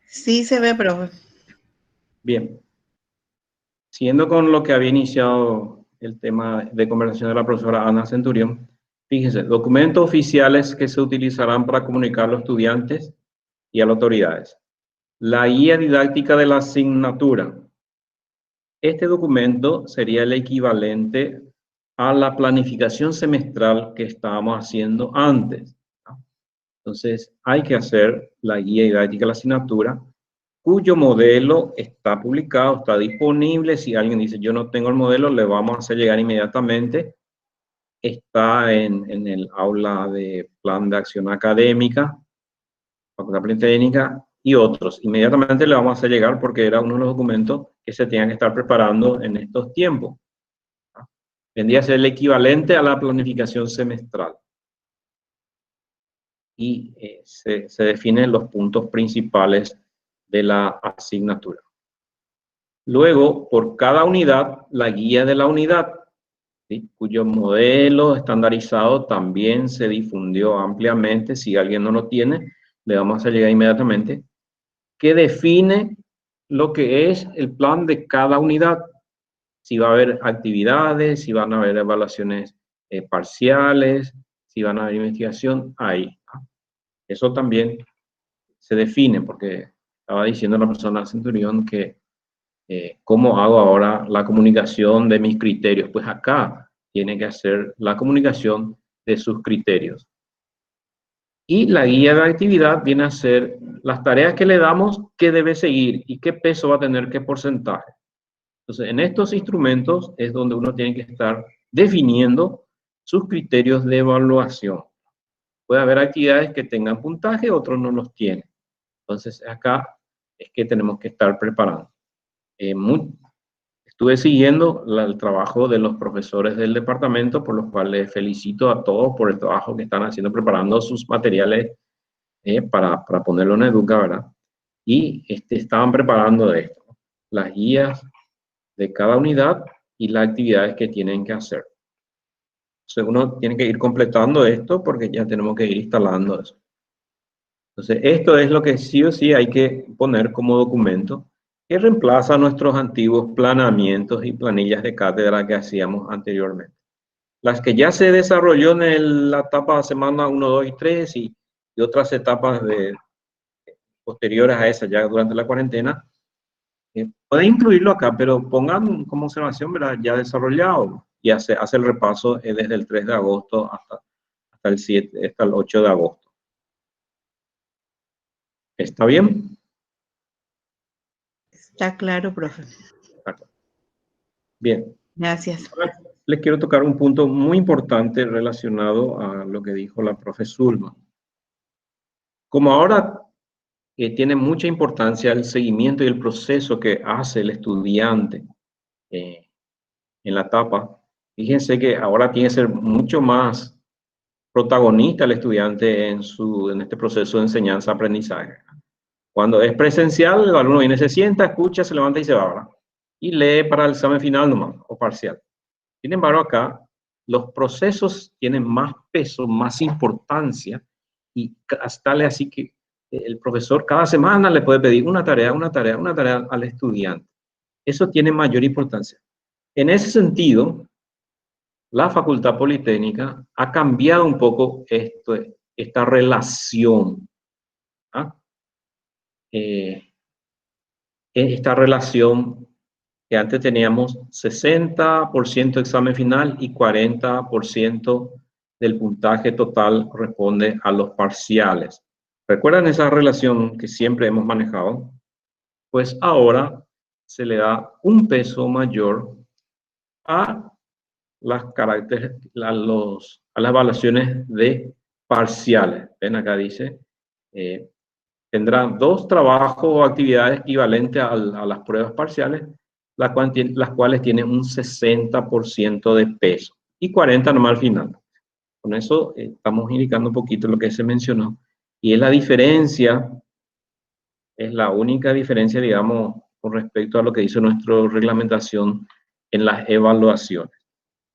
Sí, se ve, profe. Bien. Siguiendo con lo que había iniciado el tema de conversación de la profesora Ana Centurión, fíjense, documentos oficiales que se utilizarán para comunicar a los estudiantes y a las autoridades. La guía didáctica de la asignatura. Este documento sería el equivalente a la planificación semestral que estábamos haciendo antes. Entonces, hay que hacer la guía didáctica de la asignatura cuyo modelo está publicado, está disponible. Si alguien dice, yo no tengo el modelo, le vamos a hacer llegar inmediatamente. Está en el aula de plan de acción académica, Facultad Politécnica y otros. Inmediatamente le vamos a hacer llegar porque era uno de los documentos que se tenían que estar preparando en estos tiempos. Vendría a ser el equivalente a la planificación semestral. Y se definen los puntos principales de la asignatura. Luego, por cada unidad, la guía de la unidad, ¿sí?, cuyo modelo estandarizado también se difundió ampliamente. Si alguien no lo tiene, le vamos a hacer llegar inmediatamente, que define lo que es el plan de cada unidad. Si va a haber actividades, si van a haber evaluaciones parciales, si van a haber investigación, ahí. Eso también se define, porque estaba diciendo la persona Centurión que ¿cómo hago ahora la comunicación de mis criterios? Pues acá tiene que hacer la comunicación de sus criterios. Y la guía de actividad viene a ser las tareas que le damos, qué debe seguir y qué peso va a tener, qué porcentaje. Entonces, en estos instrumentos es donde uno tiene que estar definiendo sus criterios de evaluación. Puede haber actividades que tengan puntaje, otros no los tienen. Entonces, acá es que tenemos que estar preparando. Estuve siguiendo el trabajo de los profesores del departamento, por los cuales les felicito a todos por el trabajo que están haciendo, preparando sus materiales para ponerlo en Educa, ¿verdad? Y estaban preparando de esto, ¿no?, las guías de cada unidad y las actividades que tienen que hacer. Entonces uno tiene que ir completando esto porque ya tenemos que ir instalando eso. Entonces esto es lo que sí o sí hay que poner como documento, que reemplaza nuestros antiguos planeamientos y planillas de cátedra que hacíamos anteriormente. Las que ya se desarrolló en la etapa semana 1, 2 y 3 y otras etapas posteriores a esa, ya durante la cuarentena, pueden incluirlo acá, pero pongan como observación, ¿verdad?, ya desarrollado, y hace el repaso desde el 3 de agosto hasta el 8 de agosto. ¿Está bien? Está claro, profe. Bien. Gracias. Ahora les quiero tocar un punto muy importante relacionado a lo que dijo la profe Zulma. Como ahora tiene mucha importancia el seguimiento y el proceso que hace el estudiante en la etapa, fíjense que ahora tiene que ser mucho más protagonista el estudiante en este proceso de enseñanza-aprendizaje. Cuando es presencial, el alumno viene, se sienta, escucha, se levanta y se va, ¿verdad?, y lee para el examen final nomás, o parcial. Sin embargo, acá los procesos tienen más peso, más importancia, y hasta así que el profesor cada semana le puede pedir una tarea al estudiante. Eso tiene mayor importancia. En ese sentido, la Facultad Politécnica ha cambiado un poco esta relación. Esta relación que antes teníamos 60% examen final y 40% del puntaje total corresponde a los parciales. ¿Recuerdan esa relación que siempre hemos manejado? Pues ahora se le da un peso mayor a las evaluaciones de parciales. Ven, acá dice, tendrán 2 trabajos o actividades equivalentes a las pruebas parciales, las cuales tienen un 60% de peso y 40% nomás al final. Con eso estamos indicando un poquito lo que se mencionó, y es la diferencia, es la única diferencia, digamos, con respecto a lo que dice nuestra reglamentación en las evaluaciones,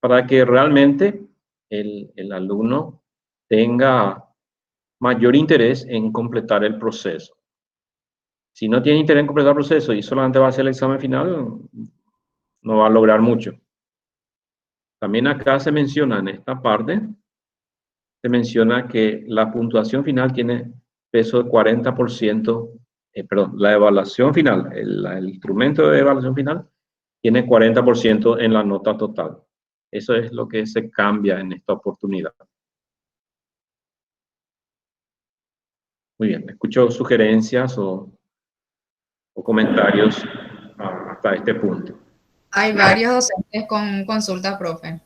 para que realmente el alumno tenga mayor interés en completar el proceso. Si no tiene interés en completar el proceso y solamente va a hacer el examen final, no va a lograr mucho. También acá se menciona en esta parte, se menciona que la puntuación final tiene peso de 40%, perdón, la evaluación final, el instrumento de evaluación final tiene 40% en la nota total. Eso es lo que se cambia en esta oportunidad. Muy bien, escucho sugerencias o o comentarios hasta este punto. Hay varios docentes con consulta, profe.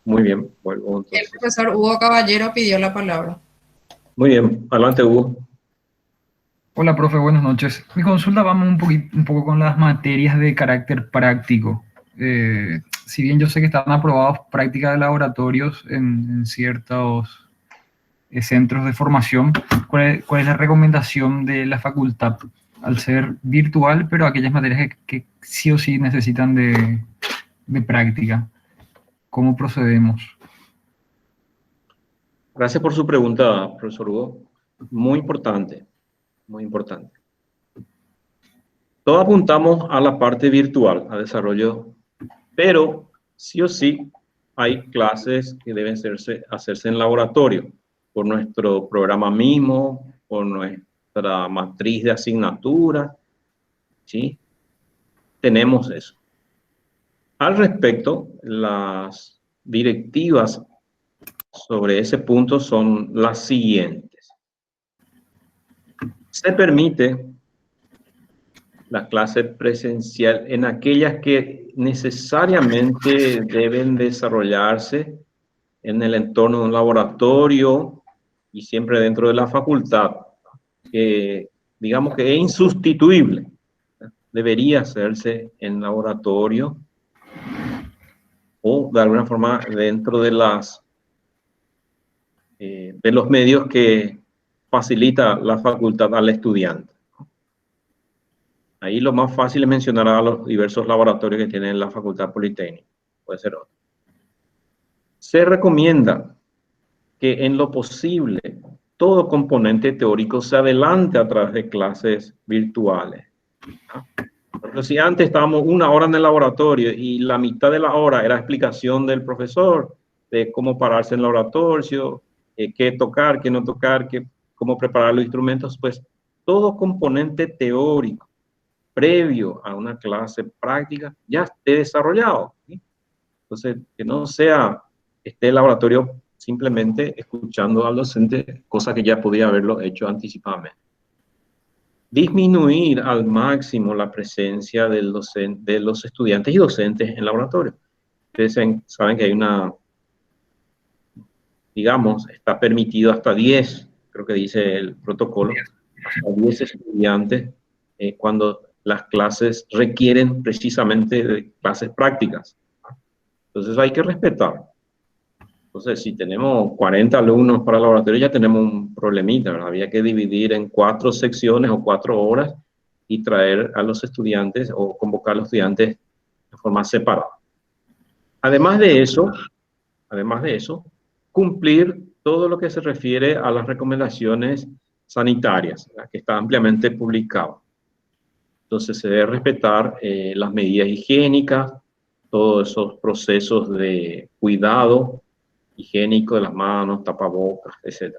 Muy bien, vuelvo entonces. El profesor Hugo Caballero pidió la palabra. Muy bien, adelante Hugo. Hola, profe, buenas noches. Mi consulta va un poco con las materias de carácter práctico. Si bien yo sé que están aprobados prácticas de laboratorios en ciertos centros de formación, ¿cuál es la recomendación de la facultad? Al ser virtual, pero aquellas materias que sí o sí necesitan de práctica, ¿cómo procedemos? Gracias por su pregunta, profesor Hugo. Muy importante, muy importante. Todos apuntamos a la parte virtual, a desarrollo, pero sí o sí hay clases que deben hacerse en laboratorio, por nuestro programa mismo, por nuestra matriz de asignatura, ¿sí? Tenemos eso. Al respecto, las directivas sobre ese punto son las siguientes. Se permite la clase presencial en aquellas que necesariamente deben desarrollarse en el entorno de un laboratorio y siempre dentro de la facultad, que digamos que es insustituible. Debería hacerse en laboratorio o de alguna forma dentro de los medios que facilita la facultad al estudiante. Ahí lo más fácil es mencionar a los diversos laboratorios que tiene la Facultad Politécnica. Puede ser otro. Se recomienda que en lo posible todo componente teórico se adelante a través de clases virtuales. Porque si antes estábamos 1 hora en el laboratorio y la mitad de la hora era explicación del profesor de cómo pararse en el laboratorio, qué tocar, qué no tocar, cómo preparar los instrumentos, pues todo componente teórico previo a una clase práctica ya esté desarrollado, ¿sí? Entonces, que no esté el laboratorio simplemente escuchando al docente, cosa que ya podía haberlo hecho anticipadamente. Disminuir al máximo la presencia de los estudiantes y docentes en el laboratorio. Ustedes saben que hay digamos, está permitido hasta 10, creo que dice el protocolo, hasta 10 estudiantes cuando las clases requieren precisamente de clases prácticas. Entonces hay que respetar. Entonces, si tenemos 40 alumnos para el laboratorio, ya tenemos un problemita, ¿verdad? Había que dividir en 4 secciones o 4 horas y traer a los estudiantes o convocar a los estudiantes de forma separada. Además de eso, cumplir todo lo que se refiere a las recomendaciones sanitarias, ¿verdad? Que está ampliamente publicado. Entonces, se debe respetar las medidas higiénicas, todos esos procesos de cuidado higiénico de las manos, tapabocas, etc.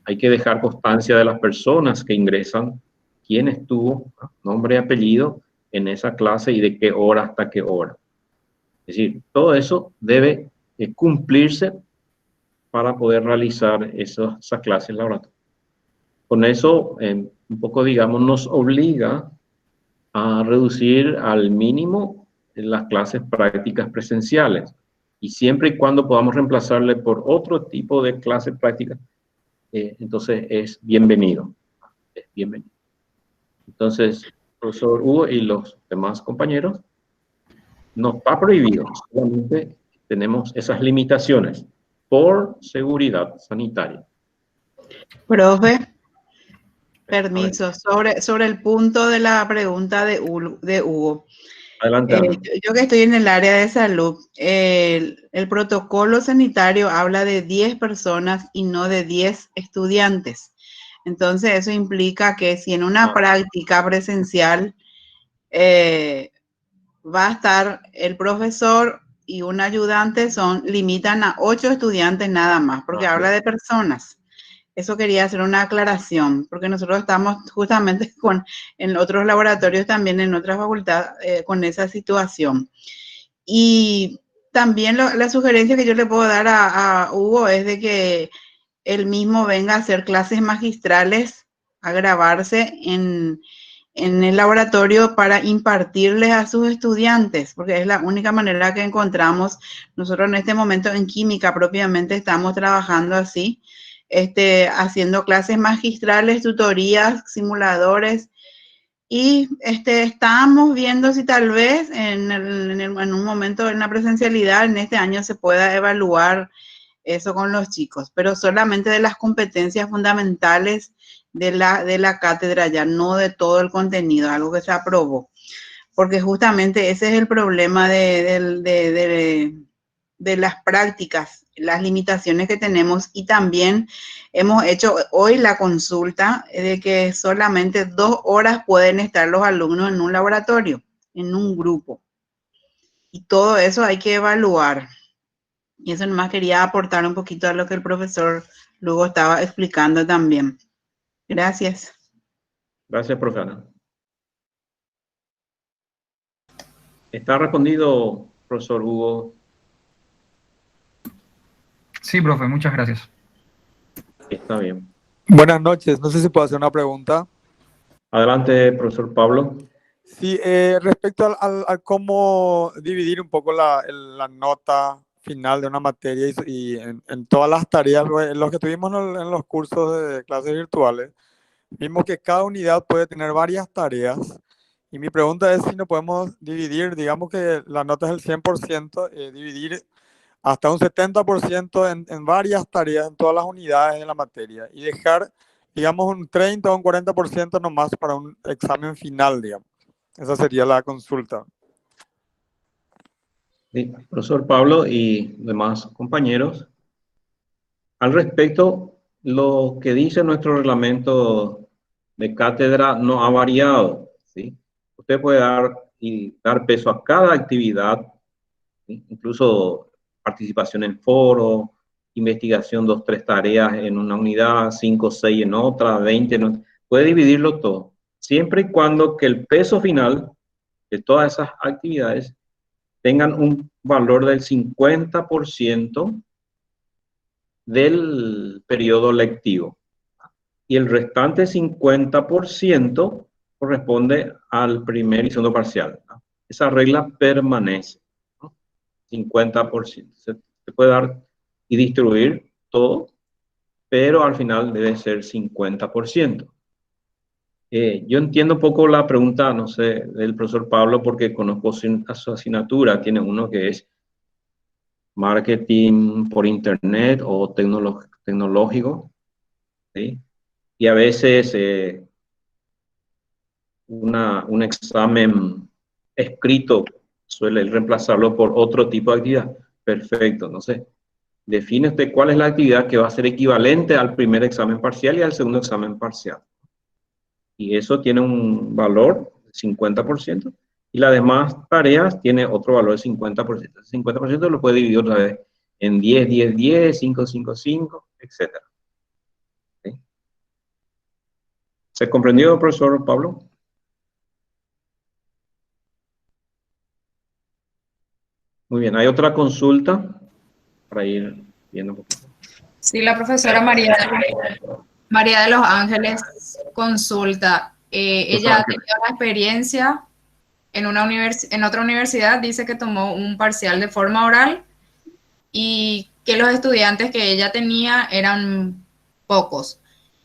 Hay que dejar constancia de las personas que ingresan, quién estuvo, nombre y apellido en esa clase y de qué hora hasta qué hora. Es decir, todo eso debe cumplirse para poder realizar esas clases laboratorias. Con eso, un poco, digamos, nos obliga a reducir al mínimo las clases prácticas presenciales. Y siempre y cuando podamos reemplazarle por otro tipo de clase práctica, entonces es bienvenido. Es bienvenido. Entonces, profesor Hugo y los demás compañeros, no está prohibido, solamente tenemos esas limitaciones por seguridad sanitaria. Profe, permiso, sobre el punto de la pregunta de Hugo. Adelante. Yo que estoy en el área de salud, el protocolo sanitario habla de 10 personas y no de 10 estudiantes. Entonces, eso implica que si en una práctica presencial va a estar el profesor y un ayudante, limitan a 8 estudiantes nada más, porque habla de personas. Eso quería hacer una aclaración, porque nosotros estamos justamente en otros laboratorios también, en otra facultad, con esa situación. Y también la sugerencia que yo le puedo dar a Hugo es de que él mismo venga a hacer clases magistrales, a grabarse en en el laboratorio para impartirles a sus estudiantes, porque es la única manera que encontramos. Nosotros en este momento en química propiamente estamos trabajando así, haciendo clases magistrales, tutorías, simuladores, y estamos viendo si tal vez en un momento en la presencialidad en este año se pueda evaluar eso con los chicos, pero solamente de las competencias fundamentales de la cátedra, ya no de todo el contenido, algo que se aprobó, porque justamente ese es el problema de las prácticas, las limitaciones que tenemos, y también hemos hecho hoy la consulta de que solamente 2 horas pueden estar los alumnos en un laboratorio, en un grupo, y todo eso hay que evaluar. Y eso nomás quería aportar un poquito a lo que el profesor Lugo estaba explicando también. Gracias. Gracias, profe Ana. ¿Está respondido, profesor Hugo? Sí, profe, muchas gracias. Está bien. Buenas noches, no sé si puedo hacer una pregunta. Adelante, profesor Pablo. Sí, respecto al cómo dividir un poco la nota final de una materia y en todas las tareas, los que tuvimos en los cursos de clases virtuales, vimos que cada unidad puede tener varias tareas, y mi pregunta es si no podemos dividir, digamos que la nota es el 100%, dividir hasta un 70% en varias tareas, en todas las unidades de la materia, y dejar, digamos, un 30 o un 40% nomás para un examen final, digamos. Esa sería la consulta. Sí, profesor Pablo y demás compañeros. Al respecto, lo que dice nuestro reglamento de cátedra no ha variado, ¿sí? Usted puede dar peso a cada actividad, ¿sí? Incluso participación en foro, investigación 2, 3 tareas en una unidad, 5, 6 en otra, 20 en otra. Puede dividirlo todo, siempre y cuando que el peso final de todas esas actividades tengan un valor del 50% del periodo lectivo. Y el restante 50% corresponde al primer y segundo parcial, ¿no? Esa regla permanece, ¿no? 50%. Se puede dar y distribuir todo, pero al final debe ser 50%. Yo entiendo un poco la pregunta, no sé, del profesor Pablo, porque conozco su asignatura. Tiene uno que es marketing por internet o tecnológico, ¿sí? Y a veces un examen escrito suele reemplazarlo por otro tipo de actividad. Perfecto, no sé. Define usted cuál es la actividad que va a ser equivalente al primer examen parcial y al segundo examen parcial. Y eso tiene un valor de 50%. Y las demás tareas tiene otro valor de 50%. El 50% lo puede dividir otra vez en 10, 10, 10, 5, 5, 5, etc. ¿Sí? ¿Se comprendió, profesor Pablo? Muy bien. ¿Hay otra consulta para ir viendo un poquito? Sí, la profesora María de los Ángeles consulta. Ella tenía una experiencia en otra universidad, dice que tomó un parcial de forma oral y que los estudiantes que ella tenía eran pocos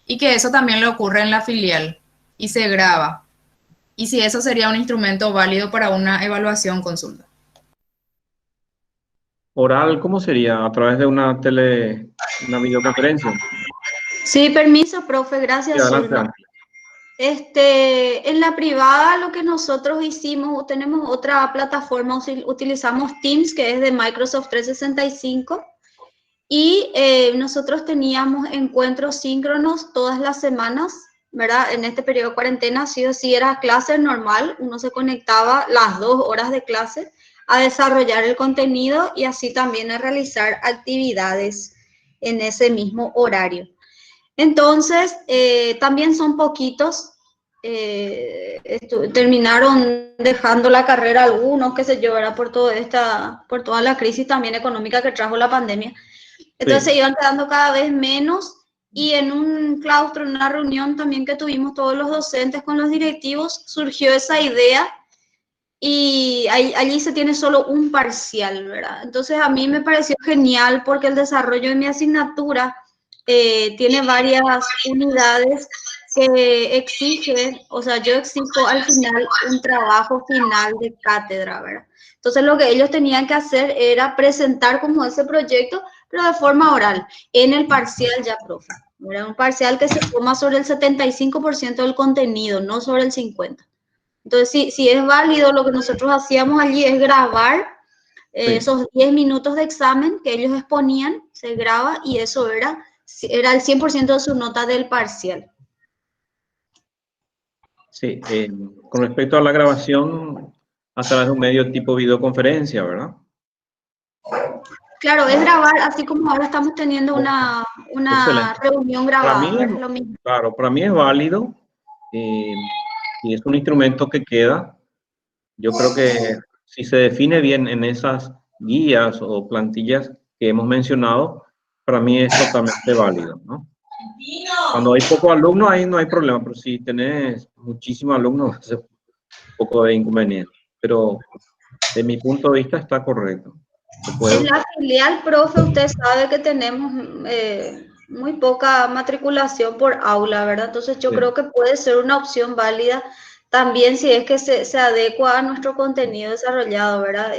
y que eso también le ocurre en la filial y se graba. Y si eso sería un instrumento válido para una evaluación consulta. Oral, ¿cómo sería? ¿A través de una videoconferencia? Sí, permiso, profe, gracias. Sí, adelante. En la privada lo que nosotros hicimos, tenemos otra plataforma, utilizamos Teams, que es de Microsoft 365, y nosotros teníamos encuentros síncronos todas las semanas, ¿verdad? En este periodo de cuarentena, sí o sí era clase normal, uno se conectaba las 2 horas de clase a desarrollar el contenido y así también a realizar actividades en ese mismo horario. Entonces, también son poquitos, terminaron dejando la carrera algunos, qué sé yo, era por toda la crisis también económica que trajo la pandemia. Entonces se iban quedando cada vez menos y en un claustro, en una reunión también que tuvimos todos los docentes con los directivos, surgió esa idea y allí se tiene solo un parcial, ¿verdad? Entonces a mí me pareció genial porque el desarrollo de mi asignatura tiene varias unidades que exigen, o sea, yo exijo al final un trabajo final de cátedra, ¿verdad? Entonces lo que ellos tenían que hacer era presentar como ese proyecto, pero de forma oral, en el parcial ya, profe. Era un parcial que se toma sobre el 75% del contenido, no sobre el 50%. Entonces, si es válido, lo que nosotros hacíamos allí es grabar esos 10 minutos de examen que ellos exponían, se graba y eso era el 100% de su nota del parcial. Sí, con respecto a la grabación a través de un medio tipo videoconferencia, ¿verdad? Claro, es grabar, así como ahora estamos teniendo una reunión grabada. Para mí, es lo mismo. Claro, para mí es válido y es un instrumento que queda. Yo creo que si se define bien en esas guías o plantillas que hemos mencionado, para mí es totalmente válido, ¿no? Cuando hay pocos alumnos, ahí no hay problema, pero si tenés muchísimos alumnos, es un poco de inconveniente. Pero de mi punto de vista está correcto. En la filial, profe, usted sabe que tenemos muy poca matriculación por aula, ¿verdad? Entonces yo creo que puede ser una opción válida también si es que se adecua a nuestro contenido desarrollado, ¿verdad?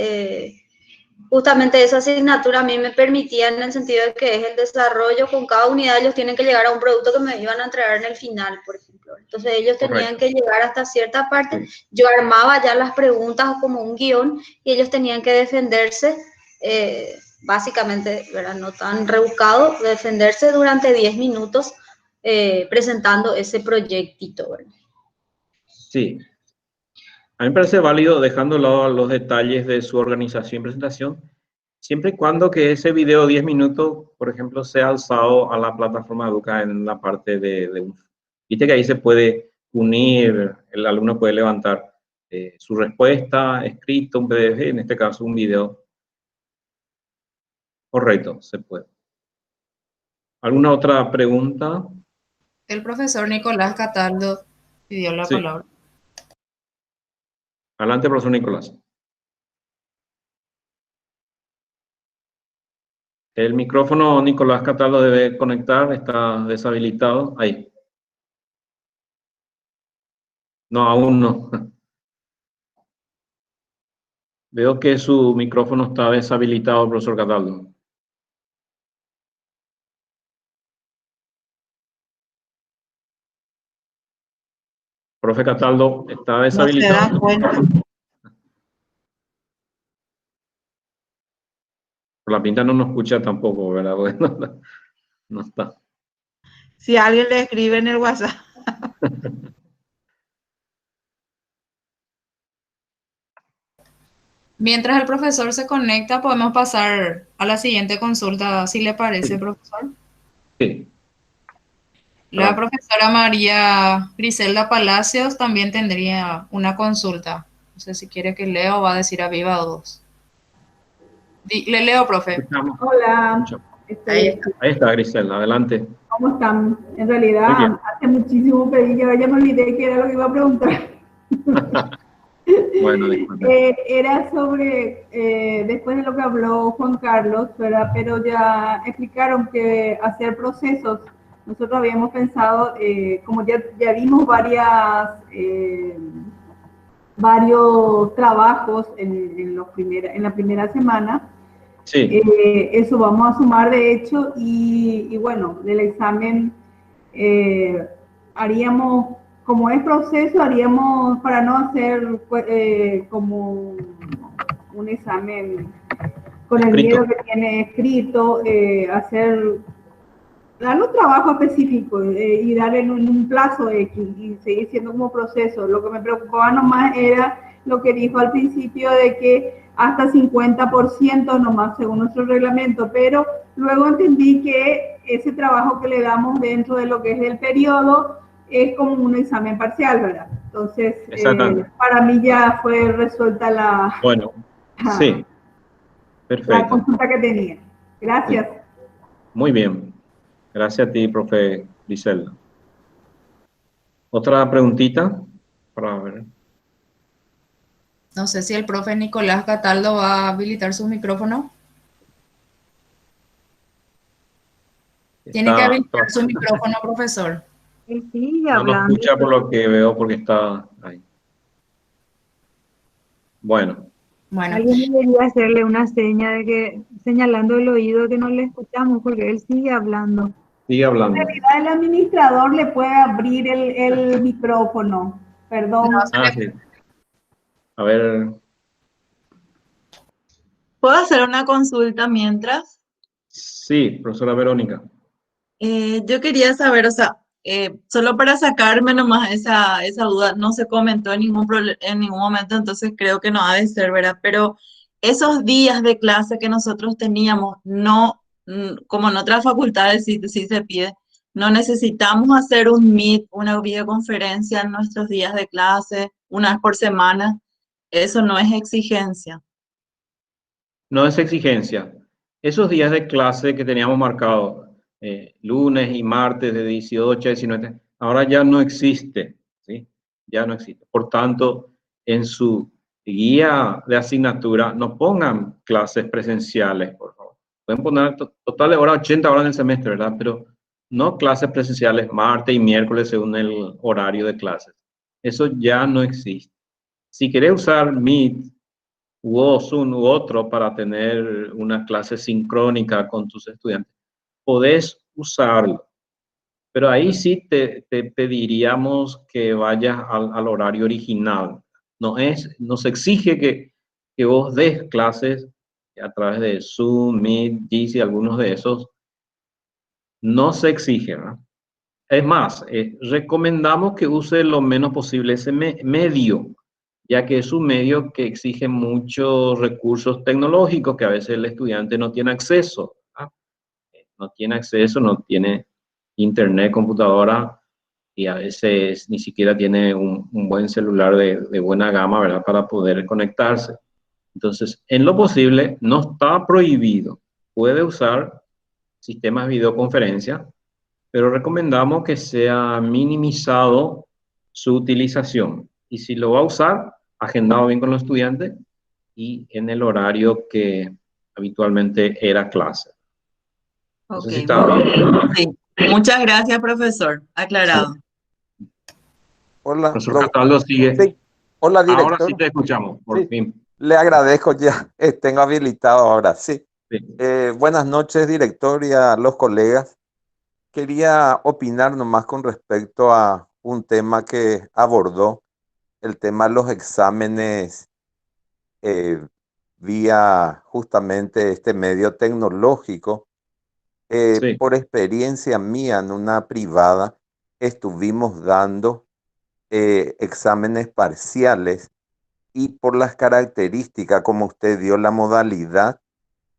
Justamente esa asignatura a mí me permitía en el sentido de que es el desarrollo, con cada unidad ellos tienen que llegar a un producto que me iban a entregar en el final, por ejemplo. Entonces ellos tenían que llegar hasta cierta parte, yo armaba ya las preguntas como un guión y ellos tenían que defenderse, básicamente, ¿verdad? No tan rebuscado, defenderse durante 10 minutos presentando ese proyectito, ¿verdad? Sí. A mí me parece válido, dejando de lado los detalles de su organización y presentación, siempre y cuando que ese video de 10 minutos, por ejemplo, sea alzado a la plataforma Educa en la parte de viste que ahí se puede unir, el alumno puede levantar su respuesta, escrito, un PDF, en este caso un video. Correcto, se puede. ¿Alguna otra pregunta? El profesor Nicolás Cataldo pidió la palabra. Adelante, profesor Nicolás. El micrófono, Nicolás Cataldo, debe conectar, está deshabilitado. Ahí. No, aún no. Veo que su micrófono está deshabilitado, profesor Cataldo. Profe Cataldo, está deshabilitado. No se da cuenta. Por la pinta no nos escucha tampoco, ¿verdad? Bueno, no está. Si alguien le escribe en el WhatsApp. Mientras el profesor se conecta, podemos pasar a la siguiente consulta, si le parece, profesor. Sí. La profesora María Griselda Palacios también tendría una consulta. No sé si quiere que lea o va a decir a viva voz. Le leo, profe. Hola. Ahí está, Griselda, adelante. ¿Cómo están? En realidad, hace muchísimo pedí, ya me olvidé que era lo que iba a preguntar. Bueno, era sobre, después de lo que habló Juan Carlos, ¿verdad? Pero ya explicaron que hacer procesos, nosotros habíamos pensado, como ya vimos varios trabajos en la primera semana, sí. Eso vamos a sumar de hecho y bueno, del examen haríamos, como es proceso, haríamos para no hacer como un examen con el miedo que tiene escrito, darle un trabajo específico y darle en un plazo X y seguir siendo como proceso. Lo que me preocupaba nomás era lo que dijo al principio de que hasta 50% nomás según nuestro reglamento, pero luego entendí que ese trabajo que le damos dentro de lo que es el periodo es como un examen parcial, ¿verdad? Entonces, para mí ya fue resuelta la, perfecto. La consulta que tenía. Gracias. Muy bien. Gracias a ti, profe Griselda. ¿Otra preguntita? Para ver. No sé si el profe Nicolás Cataldo va a habilitar su micrófono. Tiene que habilitar su micrófono, profesor. Él sigue No lo hablando. escucha por lo que veo porque está ahí. Bueno. Alguien debería hacerle una seña de que, señalando el oído que no le escuchamos porque él sigue hablando. Sigue hablando. En realidad el administrador le puede abrir el micrófono. Perdón. Sí. A ver. ¿Puedo hacer una consulta mientras? Sí, profesora Verónica. Yo quería saber, o sea, solo para sacarme nomás esa duda, no se comentó en ningún momento, entonces creo que no ha de ser, ¿verdad? Pero esos días de clase que nosotros teníamos, no, como en otras facultades sí se pide, no necesitamos hacer un Meet, una videoconferencia en nuestros días de clase, una vez por semana, eso no es exigencia. No es exigencia. Esos días de clase que teníamos marcados, lunes y martes de 18 a 19, ahora ya no existe, ¿sí? Ya no existe. Por tanto, en su guía de asignatura, no pongan clases presenciales, por favor. Pueden poner total de hora 80 horas en el semestre, ¿verdad? Pero no clases presenciales martes y miércoles según el horario de clases. Eso ya no existe. Si querés usar Meet, u Zoom u otro para tener una clase sincrónica con tus estudiantes, podés usarlo. Pero ahí sí te pediríamos que vayas al horario original. No se exige que vos des clases a través de Zoom, Meet, Jitsi, algunos de esos. No se exige, ¿no? Es más, recomendamos que use lo menos posible ese medio, ya que es un medio que exige muchos recursos tecnológicos que a veces el estudiante no tiene acceso. No tiene acceso, no tiene internet, computadora, y a veces ni siquiera tiene un buen celular de buena gama, ¿verdad?, para poder conectarse. Entonces, en lo posible, no está prohibido. Puede usar sistemas de videoconferencia, pero recomendamos que sea minimizado su utilización. Y si lo va a usar, agendado bien con los estudiantes y en el horario que habitualmente era clase. No sé si está bien. Sí. Muchas gracias, profesor. Aclarado. Hola. Profesor Cataldo sigue. Sí. Hola, director. Ahora sí te escuchamos, por fin. Le agradezco ya. Tengo habilitado ahora, sí. Buenas noches, director, y a los colegas. Quería opinar nomás con respecto a un tema que abordó, el tema de los exámenes vía justamente este medio tecnológico. Por experiencia mía en una privada, estuvimos dando exámenes parciales y por las características, como usted dio la modalidad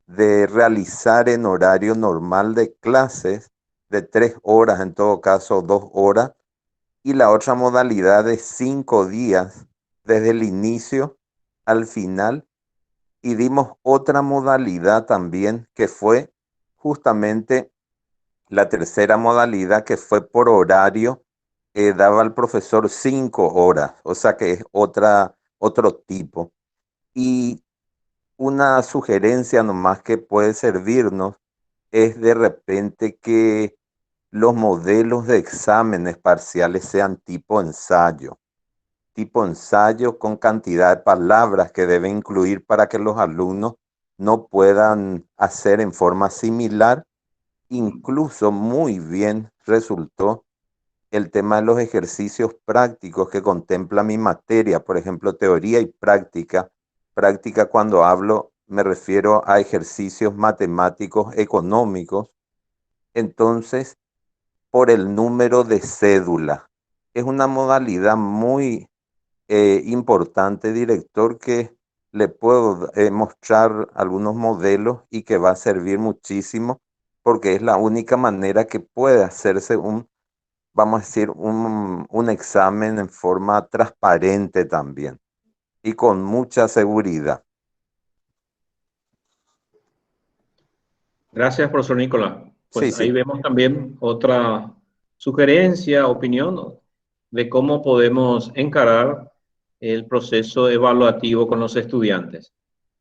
de realizar en horario normal de clases, de 3 horas, en todo caso 2 horas, y la otra modalidad de 5 días, desde el inicio al final, y dimos otra modalidad también, que fue justamente la tercera modalidad, que fue por horario, daba al profesor 5 horas, o sea que es otro tipo. Y una sugerencia nomás que puede servirnos es de repente que los modelos de exámenes parciales sean tipo ensayo con cantidad de palabras que debe incluir para que los alumnos no puedan hacer en forma similar. Incluso muy bien resultó el tema de los ejercicios prácticos que contempla mi materia, por ejemplo, teoría y práctica. Práctica, cuando hablo, me refiero a ejercicios matemáticos económicos. Entonces, por el número de cédula. Es una modalidad muy importante, director, que le puedo mostrar algunos modelos y que va a servir muchísimo, porque es la única manera que puede hacerse vamos a decir, un examen en forma transparente también y con mucha seguridad. Gracias, profesor Nicolás. pues ahí vemos también otra sugerencia, opinión de cómo podemos encarar el proceso evaluativo con los estudiantes.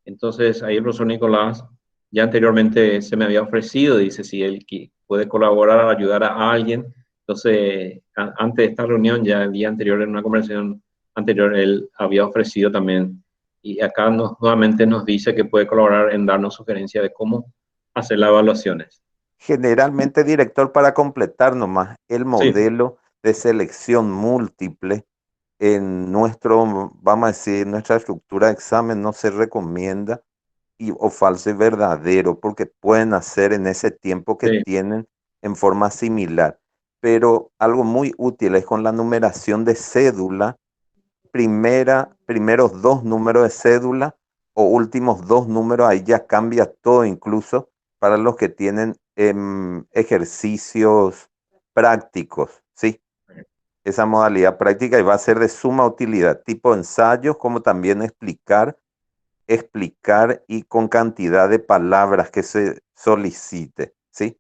Entonces, ahí el profesor Nicolás ya anteriormente se me había ofrecido, dice, si él puede colaborar, ayudar a alguien. Entonces, antes de esta reunión, ya el día anterior, en una conversación anterior, él había ofrecido también. Y acá nuevamente nos dice que puede colaborar en darnos sugerencias de cómo hacer las evaluaciones. Generalmente, director, para completar nomás, el modelo de selección múltiple en nuestro, vamos a decir, nuestra estructura de examen no se recomienda o falso y verdadero, porque pueden hacer en ese tiempo que tienen en forma similar. Pero algo muy útil es con la numeración de cédula, primeros 2 números de cédula o últimos 2 números, ahí ya cambia todo, incluso para los que tienen ejercicios prácticos, ¿sí? Esa modalidad práctica y va a ser de suma utilidad, tipo ensayos, como también explicar y con cantidad de palabras que se solicite, ¿sí?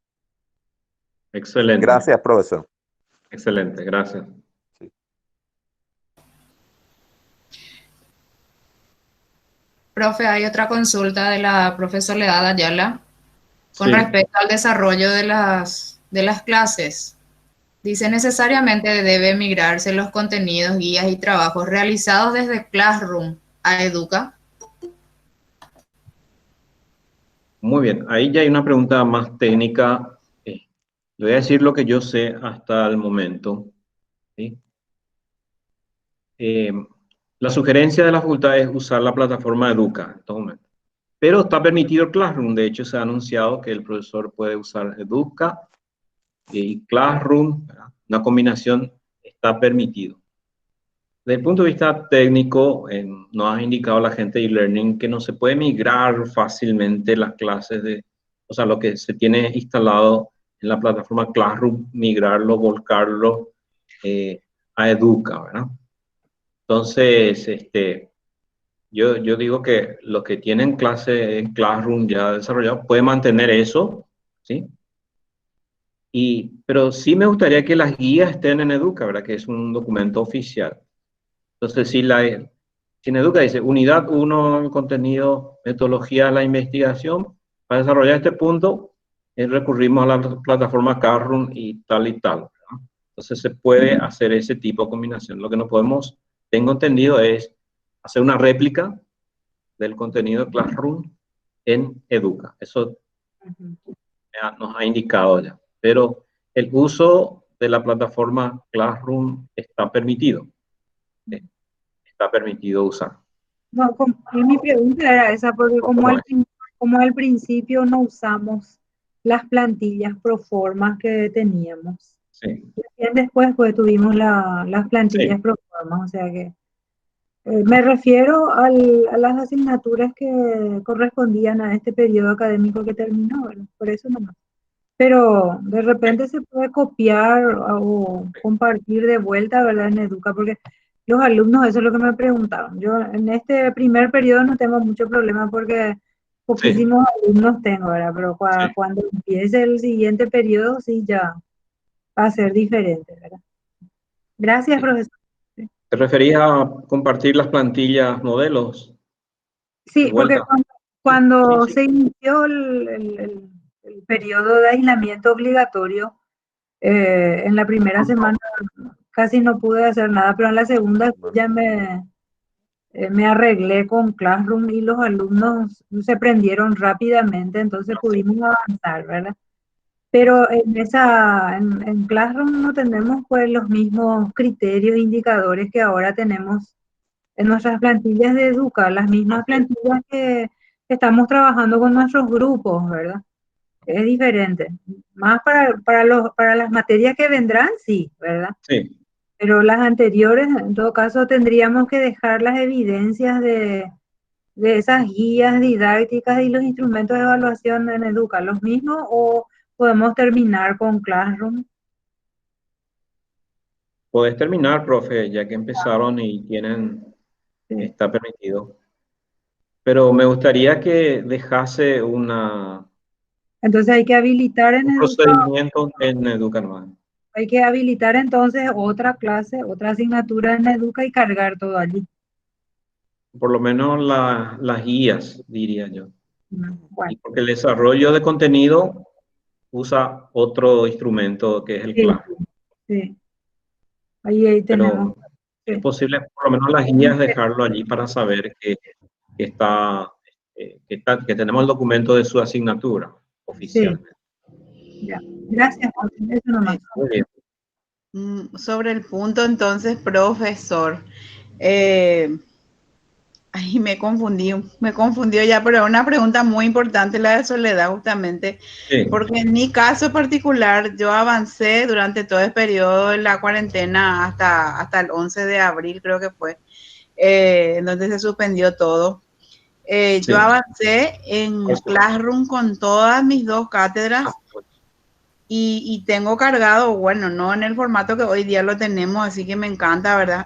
Excelente. Gracias, profesor. Excelente, gracias. Sí. Profe, hay otra consulta de la profesora Soledad Ayala con respecto al desarrollo de las clases. Dice, necesariamente debe migrarse los contenidos, guías y trabajos realizados desde Classroom a Educa. Muy bien, ahí ya hay una pregunta más técnica. Le voy a decir lo que yo sé hasta el momento. ¿Sí? La sugerencia de la facultad es usar la plataforma Educa en todo momento. Pero está permitido el Classroom. De hecho, se ha anunciado que el profesor puede usar Educa y Classroom. Una combinación está permitido. Desde el punto de vista técnico, nos ha indicado la gente de e-learning que no se puede migrar fácilmente las clases o sea, lo que se tiene instalado en la plataforma Classroom, migrarlo, volcarlo a Educa, ¿verdad? Entonces, yo digo que los que tienen clase en Classroom ya desarrollado pueden mantener eso, ¿sí? Pero sí me gustaría que las guías estén en Educa, ¿verdad? Que es un documento oficial. Entonces, si en Educa dice Unidad 1, contenido, metodología de la investigación, para desarrollar este punto, recurrimos a la plataforma Classroom y tal, ¿verdad? Entonces, se puede hacer ese tipo de combinación. Lo que no podemos, tengo entendido, es hacer una réplica del contenido de Classroom en Educa. Eso nos ha indicado ya. Pero el uso de la plataforma Classroom está permitido. Está permitido usar. No, mi pregunta era esa, porque como al principio no usamos las plantillas pro formas que teníamos. Sí. Y después pues tuvimos las plantillas pro formas, o sea que me refiero a las asignaturas que correspondían a este periodo académico que terminó, bueno, por eso nomás. Pero de repente se puede copiar o compartir de vuelta, ¿verdad? En Educa, porque los alumnos, eso es lo que me preguntaron. Yo en este primer periodo no tengo mucho problema porque poquísimos alumnos tengo, ¿verdad? Pero cuando empiece el siguiente periodo, sí, ya va a ser diferente, ¿verdad? Gracias, profesor. ¿Te referías a compartir las plantillas modelos? Sí, porque cuando se inició el periodo de aislamiento obligatorio, en la primera semana casi no pude hacer nada, pero en la segunda ya me arreglé con Classroom y los alumnos se prendieron rápidamente, entonces pudimos avanzar, ¿verdad? Pero en Classroom no tenemos pues los mismos criterios, indicadores que ahora tenemos en nuestras plantillas de Educa, las mismas plantillas que estamos trabajando con nuestros grupos, ¿verdad? Es diferente. Más para las materias que vendrán, sí, ¿verdad? Sí. Pero las anteriores, en todo caso, tendríamos que dejar las evidencias de esas guías didácticas y los instrumentos de evaluación en Educa, ¿los mismos o podemos terminar con Classroom? Podés terminar, profe, ya que empezaron y está permitido. Pero me gustaría que dejase una Entonces hay que habilitar en Un Educa, procedimiento en Educa nomás. hay que habilitar entonces otra clase, otra asignatura en Educa y cargar todo allí. Por lo menos las guías, diría yo. Bueno, Y porque el desarrollo de contenido usa otro instrumento que es el sí, Classroom. sí. Ahí tenemos. Pero es posible, por lo menos las guías, dejarlo allí para saber que tenemos el documento de su asignatura oficialmente. Ya. Gracias, eso nomás. Muy bien. Sobre el punto, entonces, profesor, ay, me confundió ya, pero es una pregunta muy importante la de Soledad, justamente, Sí. porque en mi caso particular, yo avancé durante todo el periodo de la cuarentena hasta el 11 de abril, creo que fue, en donde se suspendió todo. Yo avancé en Classroom con todas mis 2 cátedras y tengo cargado, bueno, no en el formato que hoy día lo tenemos, así que me encanta, ¿verdad?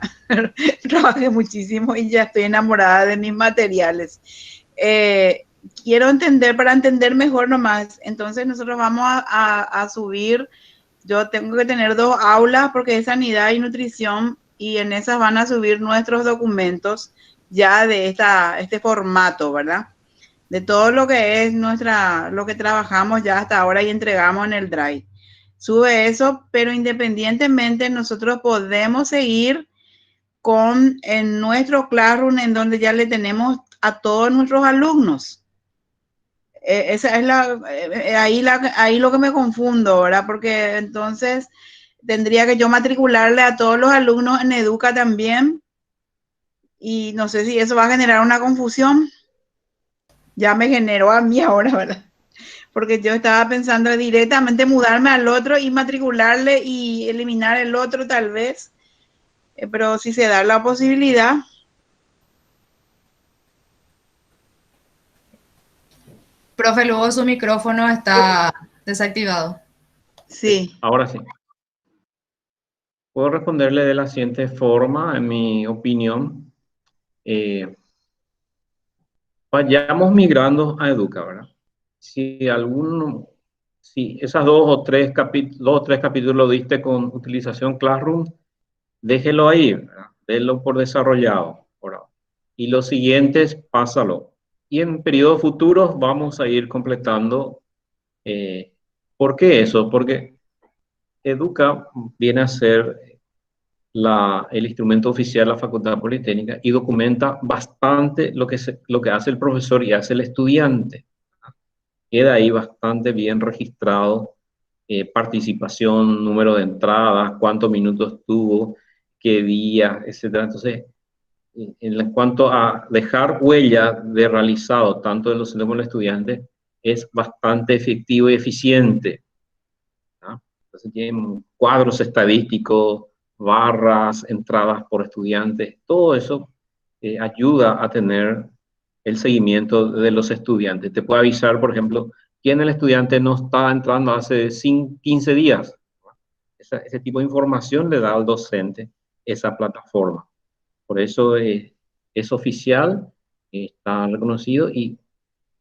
Trabajé muchísimo y ya estoy enamorada de mis materiales. Quiero entender, para entender mejor nomás, entonces nosotros vamos a subir, yo tengo que tener 2 aulas porque es sanidad y nutrición y en esas van a subir nuestros documentos ya de este formato, ¿verdad? De todo lo que es lo que trabajamos ya hasta ahora y entregamos en el Drive. Sube eso, pero independientemente nosotros podemos seguir en nuestro Classroom en donde ya le tenemos a todos nuestros alumnos. Esa es ahí lo que me confundo, ¿verdad? Porque entonces tendría que yo matricularle a todos los alumnos en Educa también y no sé si eso va a generar una confusión. Ya me generó a mí ahora, ¿verdad? Porque yo estaba pensando directamente mudarme al otro y matricularle y eliminar el otro tal vez. Pero si se da la posibilidad. Profe, luego su micrófono está desactivado. Sí. Ahora sí. Puedo responderle de la siguiente forma, en mi opinión. Vayamos migrando a Educa, ¿verdad? Si esas 2 o 3 capítulos lo diste con utilización Classroom, déjelo ahí, ¿verdad? Délo por desarrollado. ¿verdad? Y los siguientes, pásalo. Y en periodos futuros vamos a ir completando. ¿Por qué eso? Porque Educa viene a ser el instrumento oficial de la Facultad Politécnica y documenta bastante lo que hace el profesor y hace el estudiante. Queda ahí bastante bien registrado participación, número de entradas, cuántos minutos tuvo, qué día, etc. Entonces, en cuanto a dejar huella de realizado, tanto del docente como del estudiante, es bastante efectivo y eficiente. ¿no? Entonces, tienen cuadros estadísticos, barras, entradas por estudiantes, todo eso ayuda a tener el seguimiento de los estudiantes. Te puede avisar, por ejemplo, quién el estudiante no está entrando hace 15 días. Ese tipo de información le da al docente esa plataforma. Por eso es oficial, está reconocido y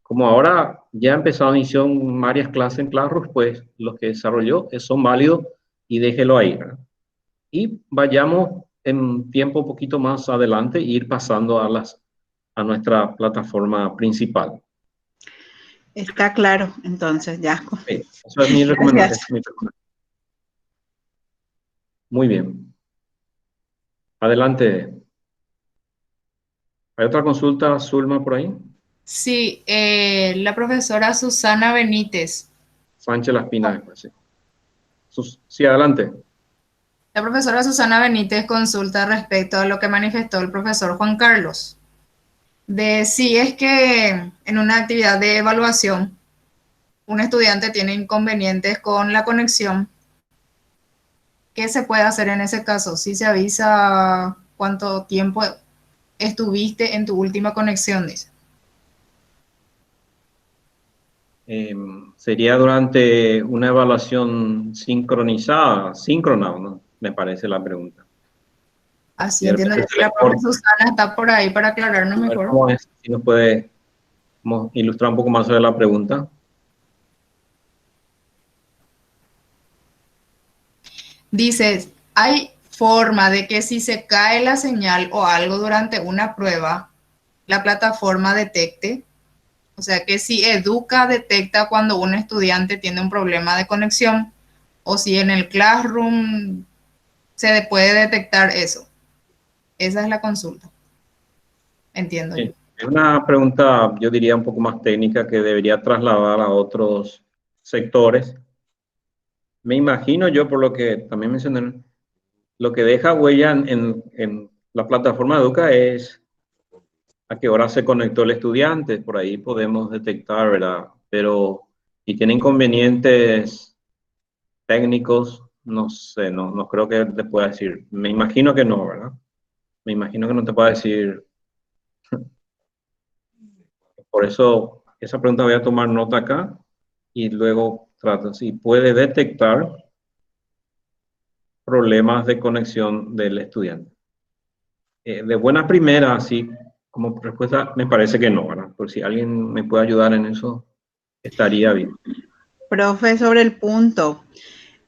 como ahora ya ha empezado a iniciar varias clases en Classroom, pues los que desarrolló son válidos y déjelo ahí. ¿verdad? Y vayamos en tiempo un poquito más adelante e ir pasando a nuestra plataforma principal. Está claro, entonces ya. Sí, eso es mi recomendación. Muy bien. Adelante. ¿Hay otra consulta, Zulma, por ahí? Sí, la profesora Susana Benítez. Sánchez Laspina después, sí. Sí, adelante. La profesora Susana Benítez consulta respecto a lo que manifestó el profesor Juan Carlos. De si es que en una actividad de evaluación un estudiante tiene inconvenientes con la conexión, ¿qué se puede hacer en ese caso? Si se avisa cuánto tiempo estuviste en tu última conexión, dice. Sería durante una evaluación síncrona, ¿no? Me parece la pregunta. Así entiendo yo que la profe Susana está por ahí para aclararnos mejor. ¿Cómo es? Si nos puede ilustrar un poco más sobre la pregunta. Dice, hay forma de que si se cae la señal o algo durante una prueba, la plataforma detecte. O sea, que si Educa detecta cuando un estudiante tiene un problema de conexión o si en el Classroom se puede detectar eso. Esa es la consulta. Entiendo yo. Es una pregunta, yo diría, un poco más técnica que debería trasladar a otros sectores. Me imagino yo, por lo que también mencioné, lo que deja huella en la plataforma Educa es a qué hora se conectó el estudiante. Por ahí podemos detectar, ¿verdad? Pero si tiene inconvenientes técnicos, no sé, no creo que te pueda decir. Me imagino que no, ¿verdad? Me imagino que no te pueda decir. Por eso, esa pregunta voy a tomar nota acá y luego trato si puede detectar problemas de conexión del estudiante. De buena primera, así como respuesta, me parece que no, ¿verdad? Por si alguien me puede ayudar en eso, estaría bien. Profe, sobre el punto.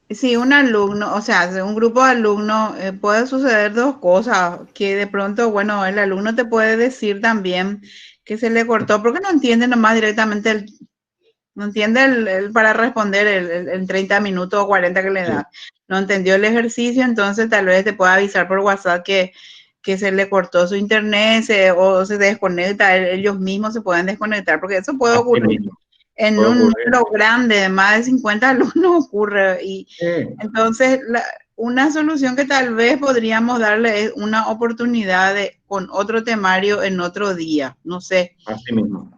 Si un alumno, o sea, de un grupo de alumnos, puede suceder dos cosas, que de pronto, bueno, el alumno te puede decir también que se le cortó, porque no entiende nomás directamente no entiende para responder el 30 minutos o 40 que le da. No entendió el ejercicio, entonces tal vez te pueda avisar por WhatsApp que se le cortó su internet o se desconecta, ellos mismos se pueden desconectar, porque eso puede ocurrir. En un número grande de más de 50 alumnos ocurre. Y entonces, una solución que tal vez podríamos darle es una oportunidad con otro temario en otro día. No sé. Así mismo.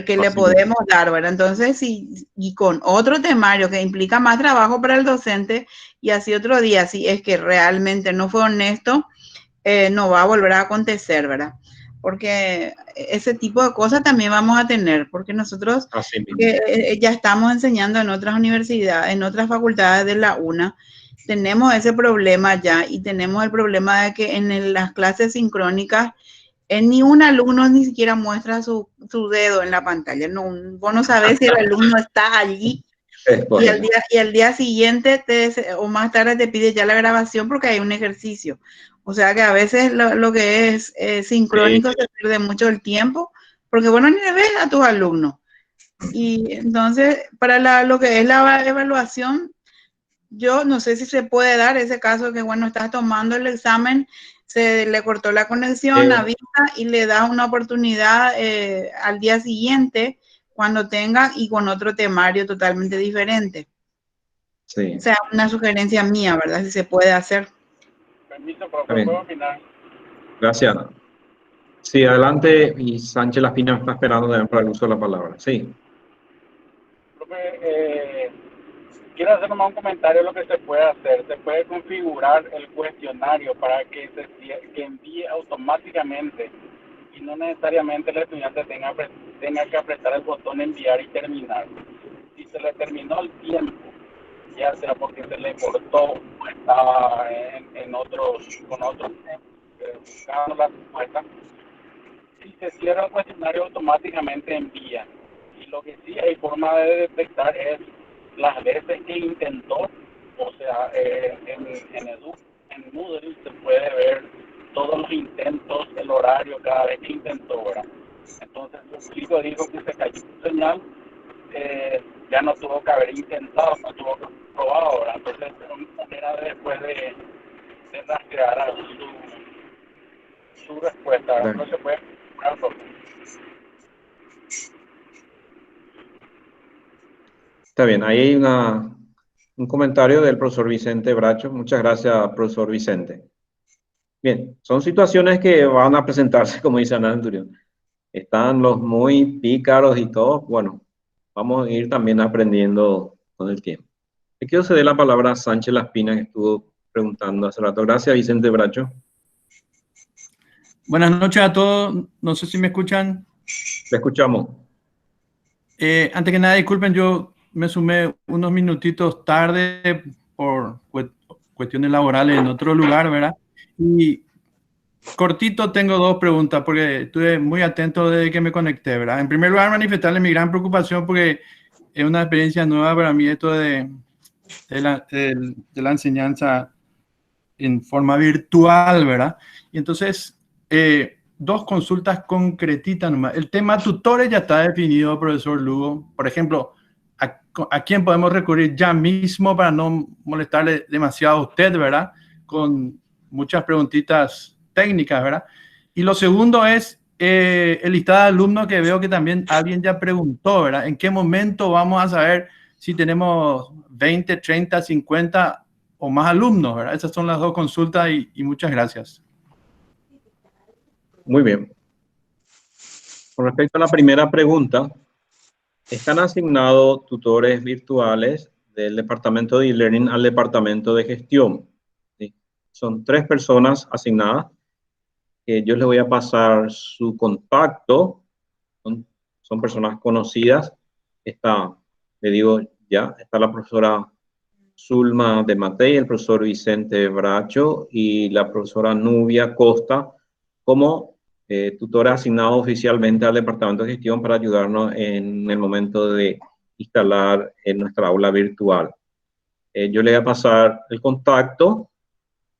Que le podemos dar, ¿verdad? Entonces, y con otro temario que implica más trabajo para el docente, y así otro día, si es que realmente no fue honesto, no va a volver a acontecer, ¿verdad? Porque ese tipo de cosas también vamos a tener, porque nosotros ya estamos enseñando en otras universidades, en otras facultades de la UNA, tenemos ese problema ya, y tenemos el problema de que en las clases sincrónicas ni un alumno ni siquiera muestra su dedo en la pantalla. No, vos no sabés si el alumno está allí. Y al día siguiente o más tarde te pide ya la grabación porque hay un ejercicio. O sea que a veces lo que es sincrónico se pierde mucho el tiempo porque bueno, ni le ves a tus alumnos. Y entonces, para lo que es la evaluación, yo no sé si se puede dar ese caso que, bueno, estás tomando el examen, se le cortó la conexión, avisa y le das una oportunidad al día siguiente cuando tenga y con otro temario totalmente diferente. Sí. O sea, una sugerencia mía, ¿verdad? Si se puede hacer. Permiso, profe, ¿puedo opinar? Gracias. Sí, adelante, y Sánchez Laspina está esperando también para el uso de la palabra. Sí. Profe, quiero hacer nomás un comentario de lo que se puede hacer. Se puede configurar el cuestionario para que envíe automáticamente y no necesariamente el estudiante tenga que apretar el botón enviar y terminar. Si se le terminó el tiempo, ya sea porque se le cortó o estaba con otros buscando la respuesta, si se cierra el cuestionario automáticamente envía. Y lo que sí hay forma de detectar es las veces que intentó, o sea, en Moodle se puede ver todos los intentos, el horario, cada vez que intentó, ¿verdad? Entonces, su chico dijo que se cayó su señal, ya no tuvo que haber intentado, no tuvo que probar ahora. Entonces, era después de rastrear su respuesta, ¿verdad? No se puede probar todo. Está bien, ahí hay un comentario del profesor Vicente Bracho. Muchas gracias, profesor Vicente. Bien, son situaciones que van a presentarse, como dice Ana Centurión. Están los muy pícaros y todo. Bueno, vamos a ir también aprendiendo con el tiempo. Le quiero ceder la palabra a Sánchez Laspina, que estuvo preguntando hace rato. Gracias, Vicente Bracho. Buenas noches a todos. No sé si me escuchan. Le escuchamos. Antes que nada, disculpen, yo me sumé unos minutitos tarde por cuestiones laborales en otro lugar, ¿verdad? Y cortito tengo dos preguntas porque estuve muy atento desde que me conecté, ¿verdad? En primer lugar, manifestarle mi gran preocupación porque es una experiencia nueva para mí esto de de la enseñanza en forma virtual, ¿verdad? Y entonces, dos consultas concretitas nomás. El tema tutores ya está definido, profesor Lugo. Por ejemplo, ¿a quién podemos recurrir ya mismo para no molestarle demasiado a usted, ¿verdad? Con muchas preguntitas técnicas, ¿verdad? Y lo segundo es el listado de alumnos, que veo que también alguien ya preguntó, ¿verdad? ¿En qué momento vamos a saber si tenemos 20, 30, 50 o más alumnos, ¿verdad? Esas son las dos consultas y muchas gracias. Muy bien. Con respecto a la primera pregunta, están asignados tutores virtuales del departamento de e-learning al departamento de gestión. ¿Sí? Son 3 personas asignadas. Yo les voy a pasar su contacto. Son personas conocidas. Está, le digo ya, está la profesora Zulma de Matei, el profesor Vicente Bracho y la profesora Nubia Costa como tutores asignados oficialmente al departamento de gestión para ayudarnos en el momento de instalar en nuestra aula virtual. Yo le voy a pasar el contacto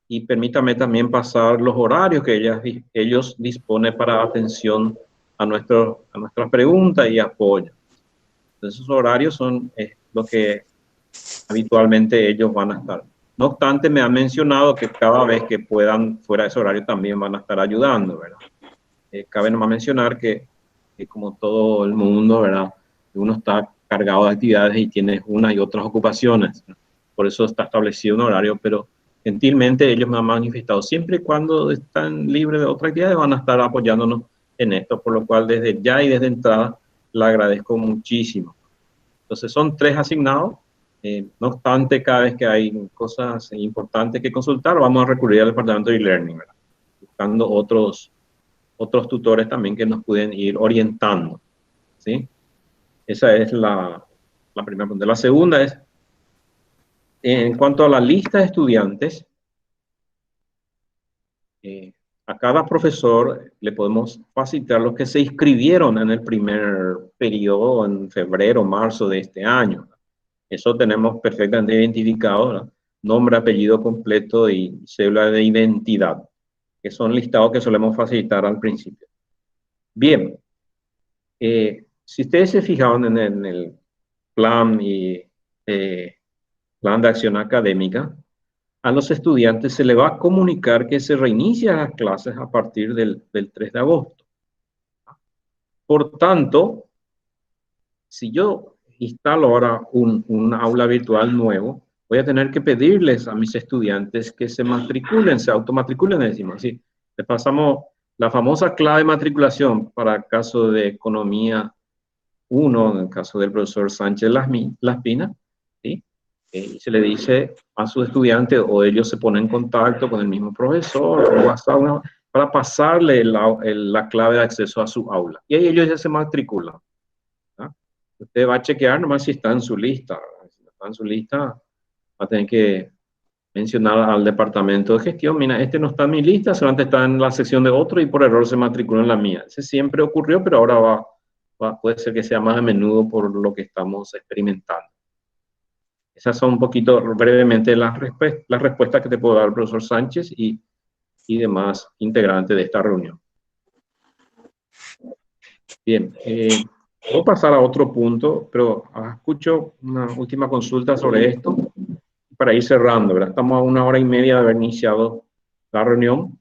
y permítame también pasar los horarios que ellos disponen para atención a nuestras preguntas y apoyo. Entonces, esos horarios son lo que habitualmente ellos van a estar. No obstante, me han mencionado que cada vez que puedan fuera de ese horario también van a estar ayudando, ¿verdad? Cabe nomás mencionar que como todo el mundo, ¿verdad? Uno está cargado de actividades y tiene unas y otras ocupaciones, ¿no? Por eso está establecido un horario, pero gentilmente ellos me han manifestado siempre y cuando están libres de otras actividades van a estar apoyándonos en esto, por lo cual desde ya y desde entrada le agradezco muchísimo. Entonces son 3 asignados. No obstante, cada vez que hay cosas importantes que consultar, vamos a recurrir al departamento de e-learning, ¿verdad? Buscando otros tutores también que nos pueden ir orientando, ¿sí? Esa es la primera pregunta. La segunda es, en cuanto a la lista de estudiantes, a cada profesor le podemos facilitar los que se inscribieron en el primer periodo, en febrero, marzo de este año. Eso tenemos perfectamente identificado, ¿verdad? Nombre, apellido completo y cédula de identidad, que son listados que solemos facilitar al principio. Bien, si ustedes se fijaron en el plan plan de acción académica, a los estudiantes se les va a comunicar que se reinician las clases a partir del 3 de agosto. Por tanto, si yo instalo ahora un aula virtual nuevo, voy a tener que pedirles a mis estudiantes que se matriculen, se automatriculen, decimos así. Les pasamos la famosa clave de matriculación para el caso de Economía 1, en el caso del profesor Sánchez Laspina, ¿sí? Y se le dice a sus estudiantes, o ellos se ponen en contacto con el mismo profesor, o WhatsApp, para pasarle la clave de acceso a su aula. Y ahí ellos ya se matriculan. Usted va a chequear nomás si está en su lista. Si no está en su lista, va a tener que mencionar al departamento de gestión, mira, este no está en mi lista, solamente está en la sección de otro y por error se matriculó en la mía. Ese siempre ocurrió, pero ahora puede ser que sea más a menudo por lo que estamos experimentando. Esas son un poquito brevemente las respuestas que te puedo dar el profesor Sánchez y demás integrantes de esta reunión. Bien, voy a pasar a otro punto, pero escucho una última consulta sobre esto para ir cerrando, ¿verdad? Estamos a 1 hora y media de haber iniciado la reunión.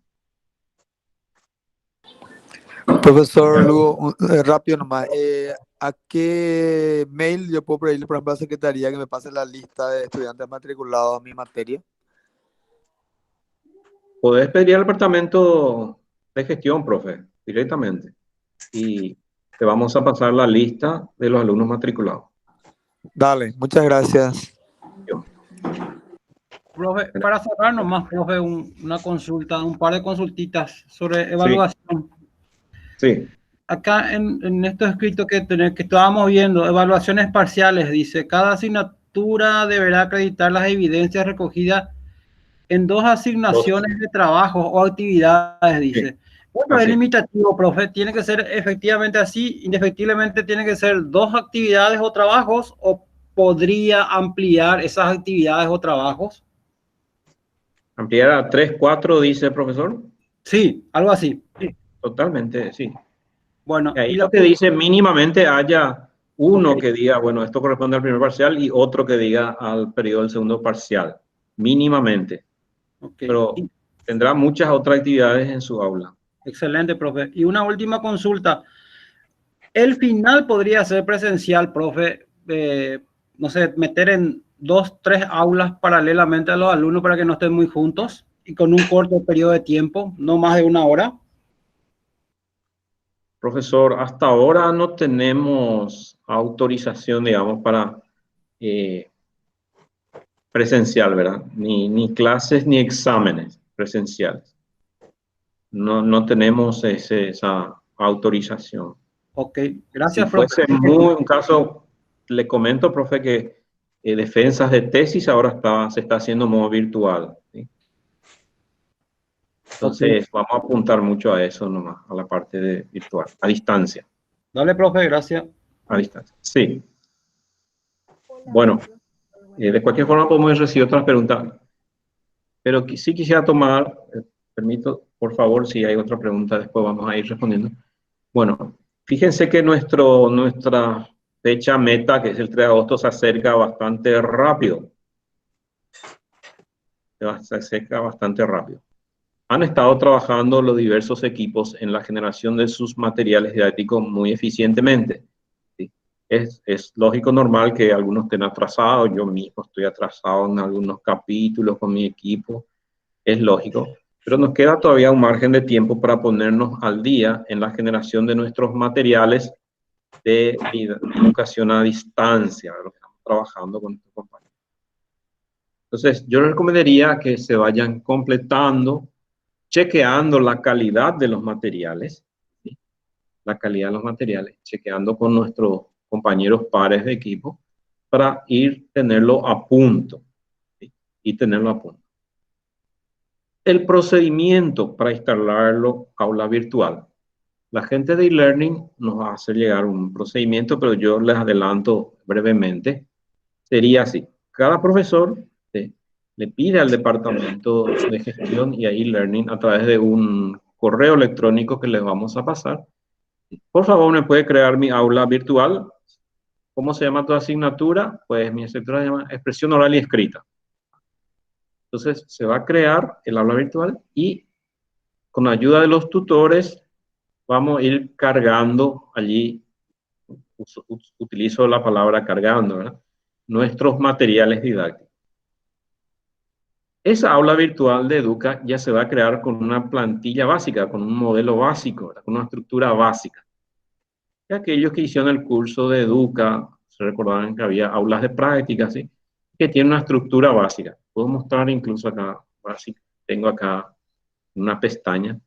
Profesor Lugo, rápido nomás. ¿A qué mail yo puedo pedirle, por ejemplo, a la Secretaría que me pase la lista de estudiantes matriculados a mi materia? Podés pedir al departamento de gestión, profe, directamente. Y te vamos a pasar la lista de los alumnos matriculados. Dale, muchas gracias. Profe, para cerrar nomás, profe, una consulta, un par de consultitas sobre evaluación. Sí. Acá en estos escritos que estábamos viendo, evaluaciones parciales, dice, cada asignatura deberá acreditar las evidencias recogidas en 2 asignaciones de trabajo o actividades, dice. Sí. Bueno, es limitativo, profe, tiene que ser efectivamente así, indefectiblemente tiene que ser 2 actividades o trabajos, o podría ampliar esas actividades o trabajos? ¿Ampliar a 3, 4, dice el profesor? Sí, algo así. Sí, totalmente, sí. Bueno, y ahí lo que dice mínimamente haya uno que diga, bueno, esto corresponde al primer parcial y otro que diga al periodo del segundo parcial, mínimamente. Pero tendrá muchas otras actividades en su aula. Excelente, profe. Y una última consulta. El final podría ser presencial, profe. No sé, meter en 2, 3 aulas paralelamente a los alumnos para que no estén muy juntos y con un corto periodo de tiempo, no más de 1 hora. Profesor, hasta ahora no tenemos autorización, digamos, para presencial, ¿verdad? Ni clases ni exámenes presenciales. No tenemos esa autorización. Ok, gracias, si fuese profe. un caso, le comento, profe, que defensas de tesis ahora se está haciendo modo virtual, ¿sí? Entonces, vamos a apuntar mucho a eso nomás, a la parte de virtual, a distancia. Dale, profe, gracias. A distancia, sí. Bueno, de cualquier forma podemos recibir otras preguntas, pero sí quisiera tomar, permito, por favor, si hay otra pregunta, después vamos a ir respondiendo. Bueno, fíjense que nuestra fecha meta, que es el 3 de agosto, se acerca bastante rápido. Se acerca bastante rápido. Han estado trabajando los diversos equipos en la generación de sus materiales didácticos muy eficientemente. ¿Sí? Es lógico, normal que algunos estén atrasados. Yo mismo estoy atrasado en algunos capítulos con mi equipo. Es lógico. Pero nos queda todavía un margen de tiempo para ponernos al día en la generación de nuestros materiales de educación a distancia, lo que estamos trabajando con nuestros compañeros. Entonces, yo les recomendaría que se vayan completando, chequeando la calidad de los materiales, ¿sí? La calidad de los materiales, chequeando con nuestros compañeros pares de equipo para tenerlo a punto, ¿sí? Y tenerlo a punto. El procedimiento para instalarlo aula virtual. La gente de e-learning nos va a hacer llegar un procedimiento, pero yo les adelanto brevemente. Sería así. Cada profesor le pide al departamento de gestión y a e-learning a través de un correo electrónico que les vamos a pasar. Por favor, ¿me puede crear mi aula virtual? ¿Cómo se llama tu asignatura? Pues mi asignatura se llama expresión oral y escrita. Entonces, se va a crear el aula virtual y con ayuda de los tutores vamos a ir cargando allí, utilizo la palabra cargando, ¿verdad? Nuestros materiales didácticos. Esa aula virtual de Educa ya se va a crear con una plantilla básica, con un modelo básico, ¿verdad? Con una estructura básica. Y aquellos que hicieron el curso de Educa, se recordarán que había aulas de práctica, ¿sí? Que tiene una estructura básica. Puedo mostrar incluso acá, básica. Tengo acá una pestaña,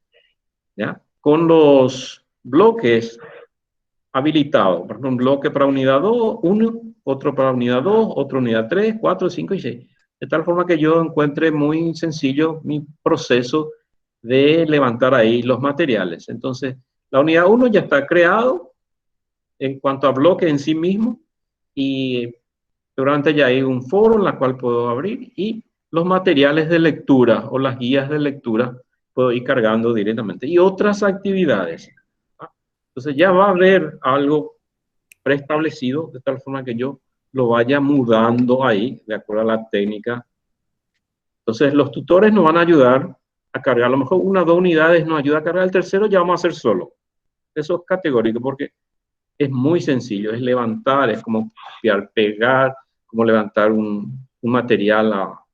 ¿ya? Con los bloques habilitados. Por ejemplo, un bloque para unidad 2, 1, otro para unidad 2, otro unidad 3, 4, 5 y 6. De tal forma que yo encuentre muy sencillo mi proceso de levantar ahí los materiales. Entonces, la unidad 1 ya está creado en cuanto a bloque en sí mismo y durante ya hay un foro en la cual puedo abrir y los materiales de lectura o las guías de lectura puedo ir cargando directamente. Y otras actividades. Entonces ya va a haber algo preestablecido de tal forma que yo lo vaya mudando ahí, de acuerdo a la técnica. Entonces, los tutores nos van a ayudar a cargar. A lo mejor 1 o 2 unidades nos ayuda a cargar. El tercero ya vamos a hacer solo. Eso es categórico porque es muy sencillo. Es levantar, es como copiar, pegar, como levantar un material a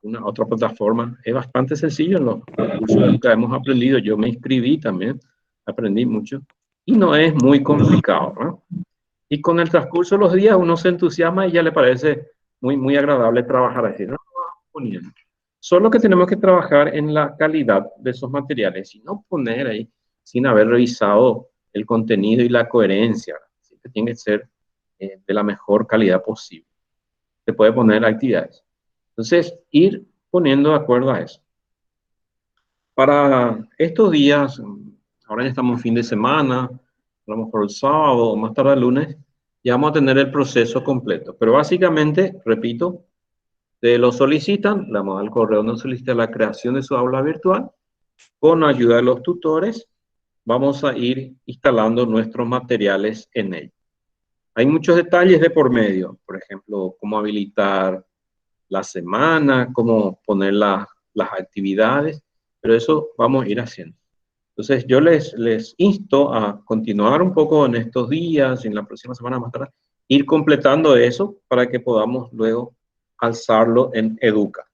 una otra plataforma. Es bastante sencillo en los cursos que hemos aprendido. Yo me inscribí también, aprendí mucho. Y no es muy complicado, ¿no? Y con el transcurso de los días uno se entusiasma y ya le parece muy agradable trabajar así, ¿no? Solo que tenemos que trabajar en la calidad de esos materiales y no poner ahí sin haber revisado el contenido y la coherencia. Siempre tiene que ser de la mejor calidad posible. Se puede poner actividades. Entonces, ir poniendo de acuerdo a eso. Para estos días, ahora ya estamos en fin de semana, a lo mejor el sábado o más tarde el lunes, y vamos a tener el proceso completo. Pero básicamente, repito, te lo solicitan, le vamos al correo donde solicita la creación de su aula virtual. Con ayuda de los tutores, vamos a ir instalando nuestros materiales en ella. Hay muchos detalles de por medio, por ejemplo, cómo habilitar la semana, cómo poner las actividades, pero eso vamos a ir haciendo. Entonces, yo les insto a continuar un poco en estos días, en la próxima semana más tarde, ir completando eso para que podamos luego alzarlo en Educa.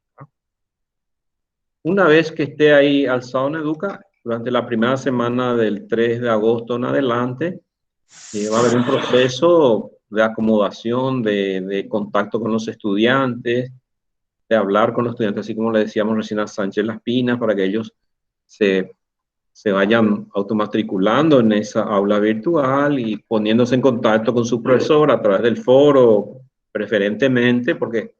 Una vez que esté ahí alzado en Educa, durante la primera semana del 3 de agosto en adelante, va a haber un proceso de acomodación, de contacto con los estudiantes, de hablar con los estudiantes, así como le decíamos recién a Sánchez Las Pinas, para que ellos se vayan automatriculando en esa aula virtual y poniéndose en contacto con su profesor a través del foro, preferentemente, porque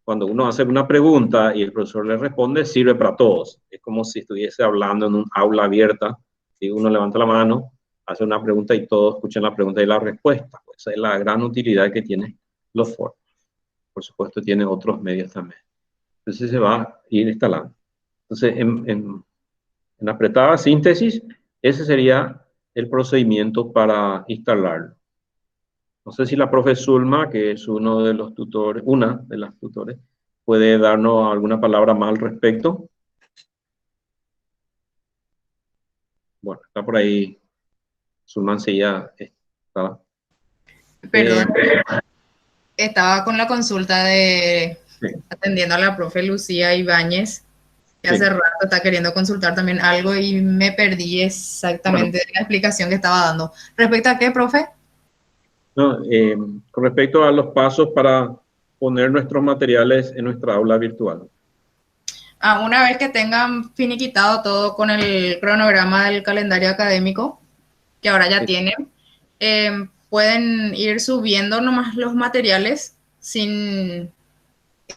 cuando uno hace una pregunta y el profesor le responde, sirve para todos. Es como si estuviese hablando en un aula abierta. Si uno levanta la mano, hace una pregunta y todos escuchan la pregunta y la respuesta. Pues esa es la gran utilidad que tienen los foros. Por supuesto, tiene otros medios también. Entonces se va a ir instalando. Entonces, en apretada síntesis, ese sería el procedimiento para instalarlo. No sé si la profe Zulma, que es uno de los tutores, una de las tutores, puede darnos alguna palabra más al respecto. Bueno, está por ahí. Zulma enseguida está. Perdón. Estaba con la consulta de atendiendo a la profe Lucía Ibáñez, que hace rato está queriendo consultar también algo y me perdí exactamente la explicación que estaba dando. ¿Respecto a qué, profe? No, con respecto a los pasos para poner nuestros materiales en nuestra aula virtual. Una vez que tengan finiquitado todo con el cronograma del calendario académico, que ahora ya tienen, pueden ir subiendo nomás los materiales sin...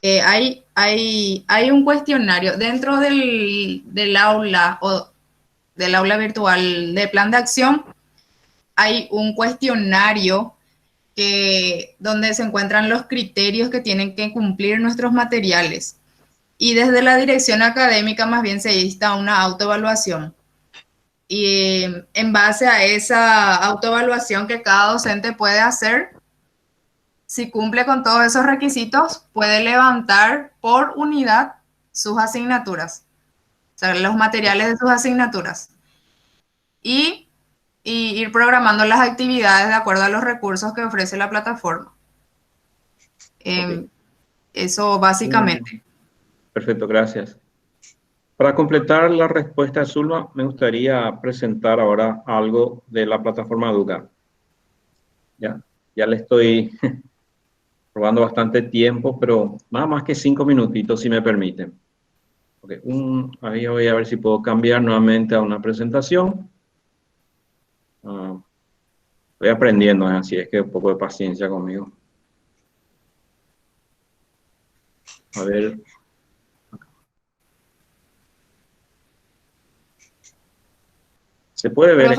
hay un cuestionario dentro del aula o del aula virtual de plan de acción. Hay un cuestionario donde se encuentran los criterios que tienen que cumplir nuestros materiales. Y desde la dirección académica más bien se insta una autoevaluación. Y en base a esa autoevaluación que cada docente puede hacer, si cumple con todos esos requisitos, puede levantar por unidad sus asignaturas, o sea, los materiales de sus asignaturas. Y ir programando las actividades de acuerdo a los recursos que ofrece la plataforma. Eso básicamente. Perfecto, gracias. Para completar la respuesta de Zulma, me gustaría presentar ahora algo de la plataforma Educa. Ya le estoy robando bastante tiempo, pero nada más que 5 minutitos, si me permiten. Okay, ahí voy a ver si puedo cambiar nuevamente a una presentación. Voy aprendiendo, así es que un poco de paciencia conmigo. A ver. ¿Se puede ver?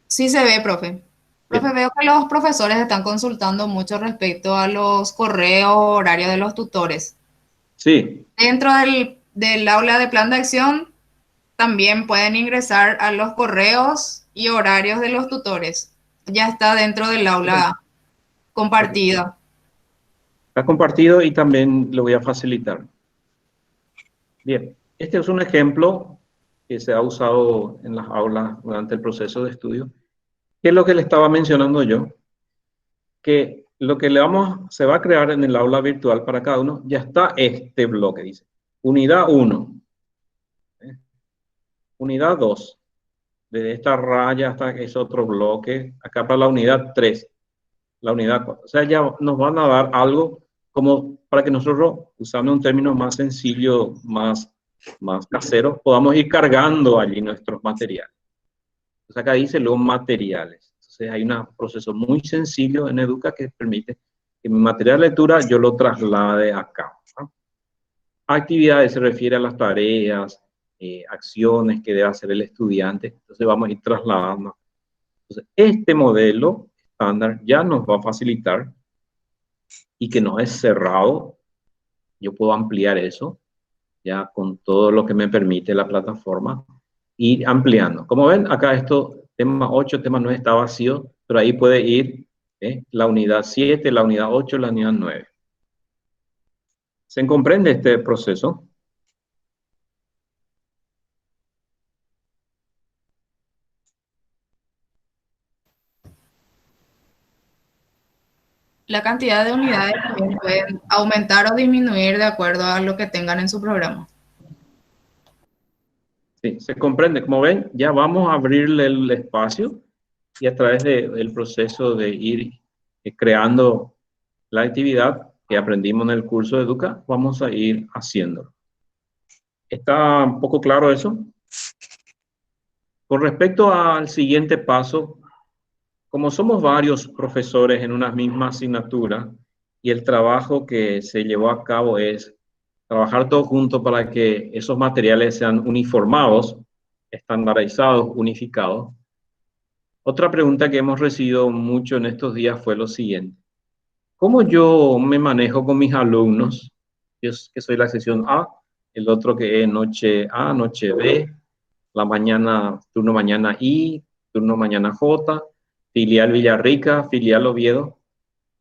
Sí se ve, profe. Profe, veo que los profesores están consultando mucho respecto a los correos horarios de los tutores. Sí. Dentro del aula de plan de acción, también pueden ingresar a los correos y horarios de los tutores. Ya está dentro del aula compartida. Está compartido y también lo voy a facilitar. Bien, este es un ejemplo que se ha usado en las aulas durante el proceso de estudio. ¿Qué es lo que le estaba mencionando yo? Que lo que se va a crear en el aula virtual para cada uno, ya está este bloque, dice. Unidad 1. Unidad 2. De esta raya hasta ese otro bloque. Acá para la unidad 3. La unidad 4. O sea, ya nos van a dar algo como para que nosotros, usando un término más sencillo, más casero, podamos ir cargando allí nuestros materiales. Entonces acá dice los materiales. Entonces hay un proceso muy sencillo en Educa que permite que mi material de lectura yo lo traslade acá, ¿no? Actividades se refiere a las tareas, acciones que debe hacer el estudiante. Entonces vamos a ir trasladando. Entonces este modelo estándar ya nos va a facilitar y que no es cerrado. Yo puedo ampliar eso ya con todo lo que me permite la plataforma, ir ampliando. Como ven, acá esto, tema 8, tema 9 está vacío, pero ahí puede ir la unidad 7, la unidad 8, la unidad 9. ¿Se comprende este proceso? La cantidad de unidades también pueden aumentar o disminuir de acuerdo a lo que tengan en su programa. Sí, se comprende. Como ven, ya vamos a abrirle el espacio y a través del proceso de ir creando la actividad que aprendimos en el curso de Educa, vamos a ir haciéndolo. ¿Está un poco claro eso? Con respecto al siguiente paso, como somos varios profesores en una misma asignatura y el trabajo que se llevó a cabo es trabajar todos juntos para que esos materiales sean uniformados, estandarizados, unificados. Otra pregunta que hemos recibido mucho en estos días fue lo siguiente. ¿Cómo yo me manejo con mis alumnos? Yo que soy la sección A, el otro que es noche A, noche B, la mañana, turno mañana I, turno mañana J, filial Villarrica, filial Oviedo.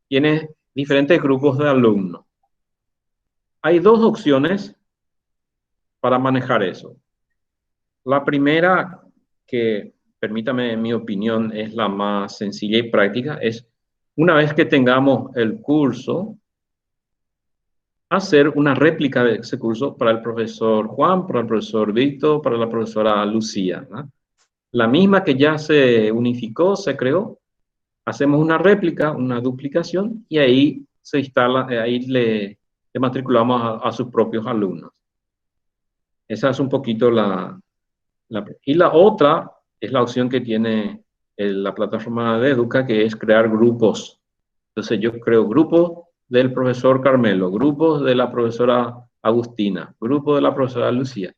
Tiene diferentes grupos de alumnos. Hay dos opciones para manejar eso. La primera, que permítame en mi opinión, es la más sencilla y práctica, es una vez que tengamos el curso, hacer una réplica de ese curso para el profesor Juan, para el profesor Víctor, para la profesora Lucía, ¿no? La misma que ya se unificó, se creó, hacemos una réplica, una duplicación, y ahí se instala, ahí le matriculamos a sus propios alumnos. Esa es un poquito y la otra es la opción que tiene la plataforma de Educa, que es crear grupos. Entonces yo creo grupos del profesor Carmelo, grupos de la profesora Agustina, grupo de la profesora Lucía,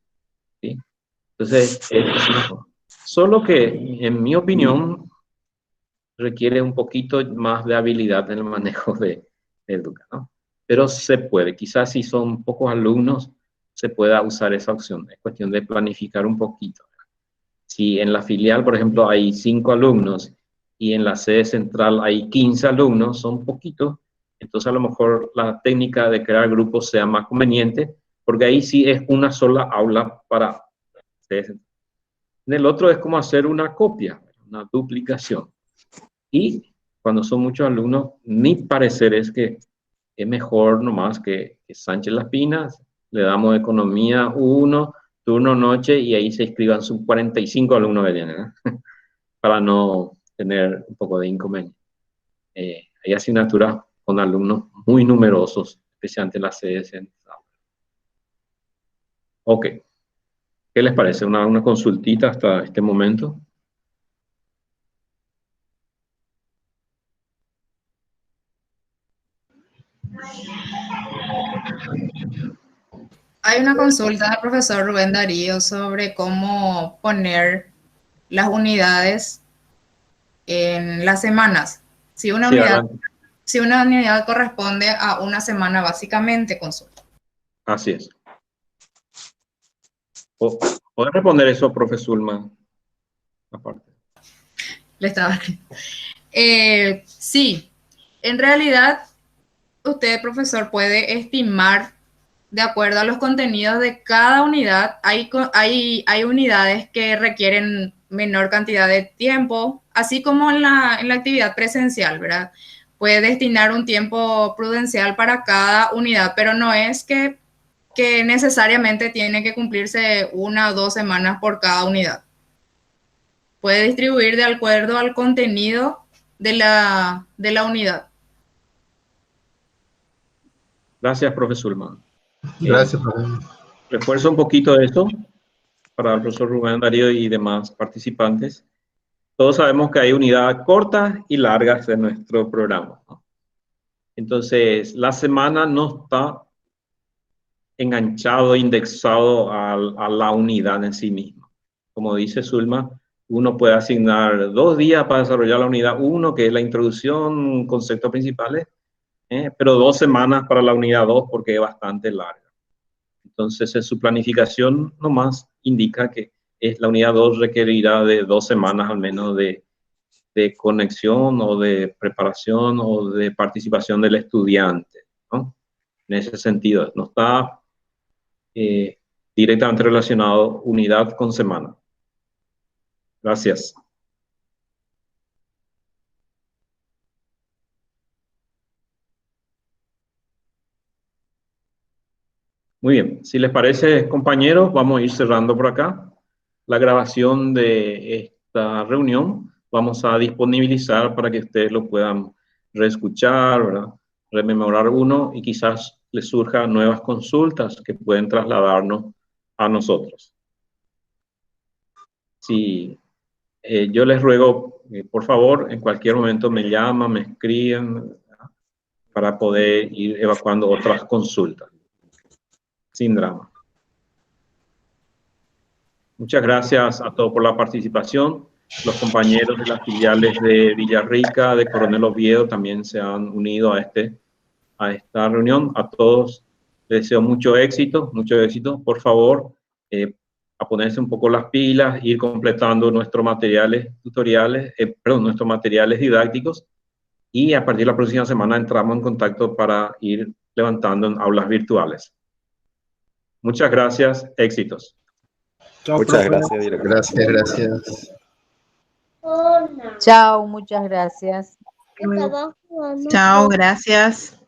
¿sí? Entonces, solo que, en mi opinión, requiere un poquito más de habilidad en el manejo de Educa, ¿no? Pero se puede. Quizás si son pocos alumnos, se pueda usar esa opción. Es cuestión de planificar un poquito. Si en la filial, por ejemplo, hay 5 alumnos y en la sede central hay 15 alumnos, son poquitos, entonces a lo mejor la técnica de crear grupos sea más conveniente, porque ahí sí es una sola aula para sede central. En el otro es como hacer una copia, una duplicación. Y cuando son muchos alumnos, mi parecer es que es mejor nomás que Sánchez Las Pinas, le damos economía 1, turno noche, y ahí se inscriban sus 45 alumnos que tienen, ¿eh? Para no tener un poco de inconveniente. Hay asignaturas con alumnos muy numerosos, especialmente en la sede central. Ok. ¿Qué les parece? ¿Una consultita hasta este momento? Hay una consulta del profesor Rubén Darío sobre cómo poner las unidades en las semanas. Si una unidad corresponde a una semana, básicamente, consulta. Así es. ¿Puede responder eso, profesor Ulma? Aparte. Le estaba... sí, en realidad, usted, profesor, puede estimar de acuerdo a los contenidos de cada unidad. Hay unidades que requieren menor cantidad de tiempo, así como en la actividad presencial, ¿verdad? Puede destinar un tiempo prudencial para cada unidad, pero no es que necesariamente tiene que cumplirse 1 o 2 semanas por cada unidad. Puede distribuir de acuerdo al contenido de la unidad. Gracias, profesor Ulma. Gracias, profesor. Refuerzo un poquito esto para el profesor Rubén Darío y demás participantes. Todos sabemos que hay unidades cortas y largas en nuestro programa, ¿no? Entonces, la semana no está enganchado, indexado a la unidad en sí misma. Como dice Zulma, uno puede asignar 2 días para desarrollar la unidad 1, que es la introducción, conceptos principales, pero 2 semanas para la unidad 2 porque es bastante larga. Entonces, en su planificación nomás indica que la unidad 2 requerirá de 2 semanas al menos de conexión o de preparación o de participación del estudiante, ¿no? En ese sentido, no está directamente relacionado unidad con semana. Gracias. Muy bien, si les parece, compañeros, vamos a ir cerrando por acá. La grabación de esta reunión vamos a disponibilizar para que ustedes lo puedan reescuchar, ¿verdad? Rememorar uno y quizás les surjan nuevas consultas que pueden trasladarnos a nosotros. Sí, yo les ruego, por favor, en cualquier momento me llaman, me escriben, ¿verdad? Para poder ir evacuando otras consultas. Sin drama. Muchas gracias a todos por la participación. Los compañeros de las filiales de Villarrica, de Coronel Oviedo, también se han unido a esta reunión. A todos les deseo mucho éxito, mucho éxito. Por favor, a ponerse un poco las pilas, ir completando nuestros materiales tutoriales, nuestros materiales didácticos, y a partir de la próxima semana entramos en contacto para ir levantando en aulas virtuales. Muchas gracias, éxitos. Muchas gracias, director. Gracias. Chao, muchas gracias. Chao, gracias.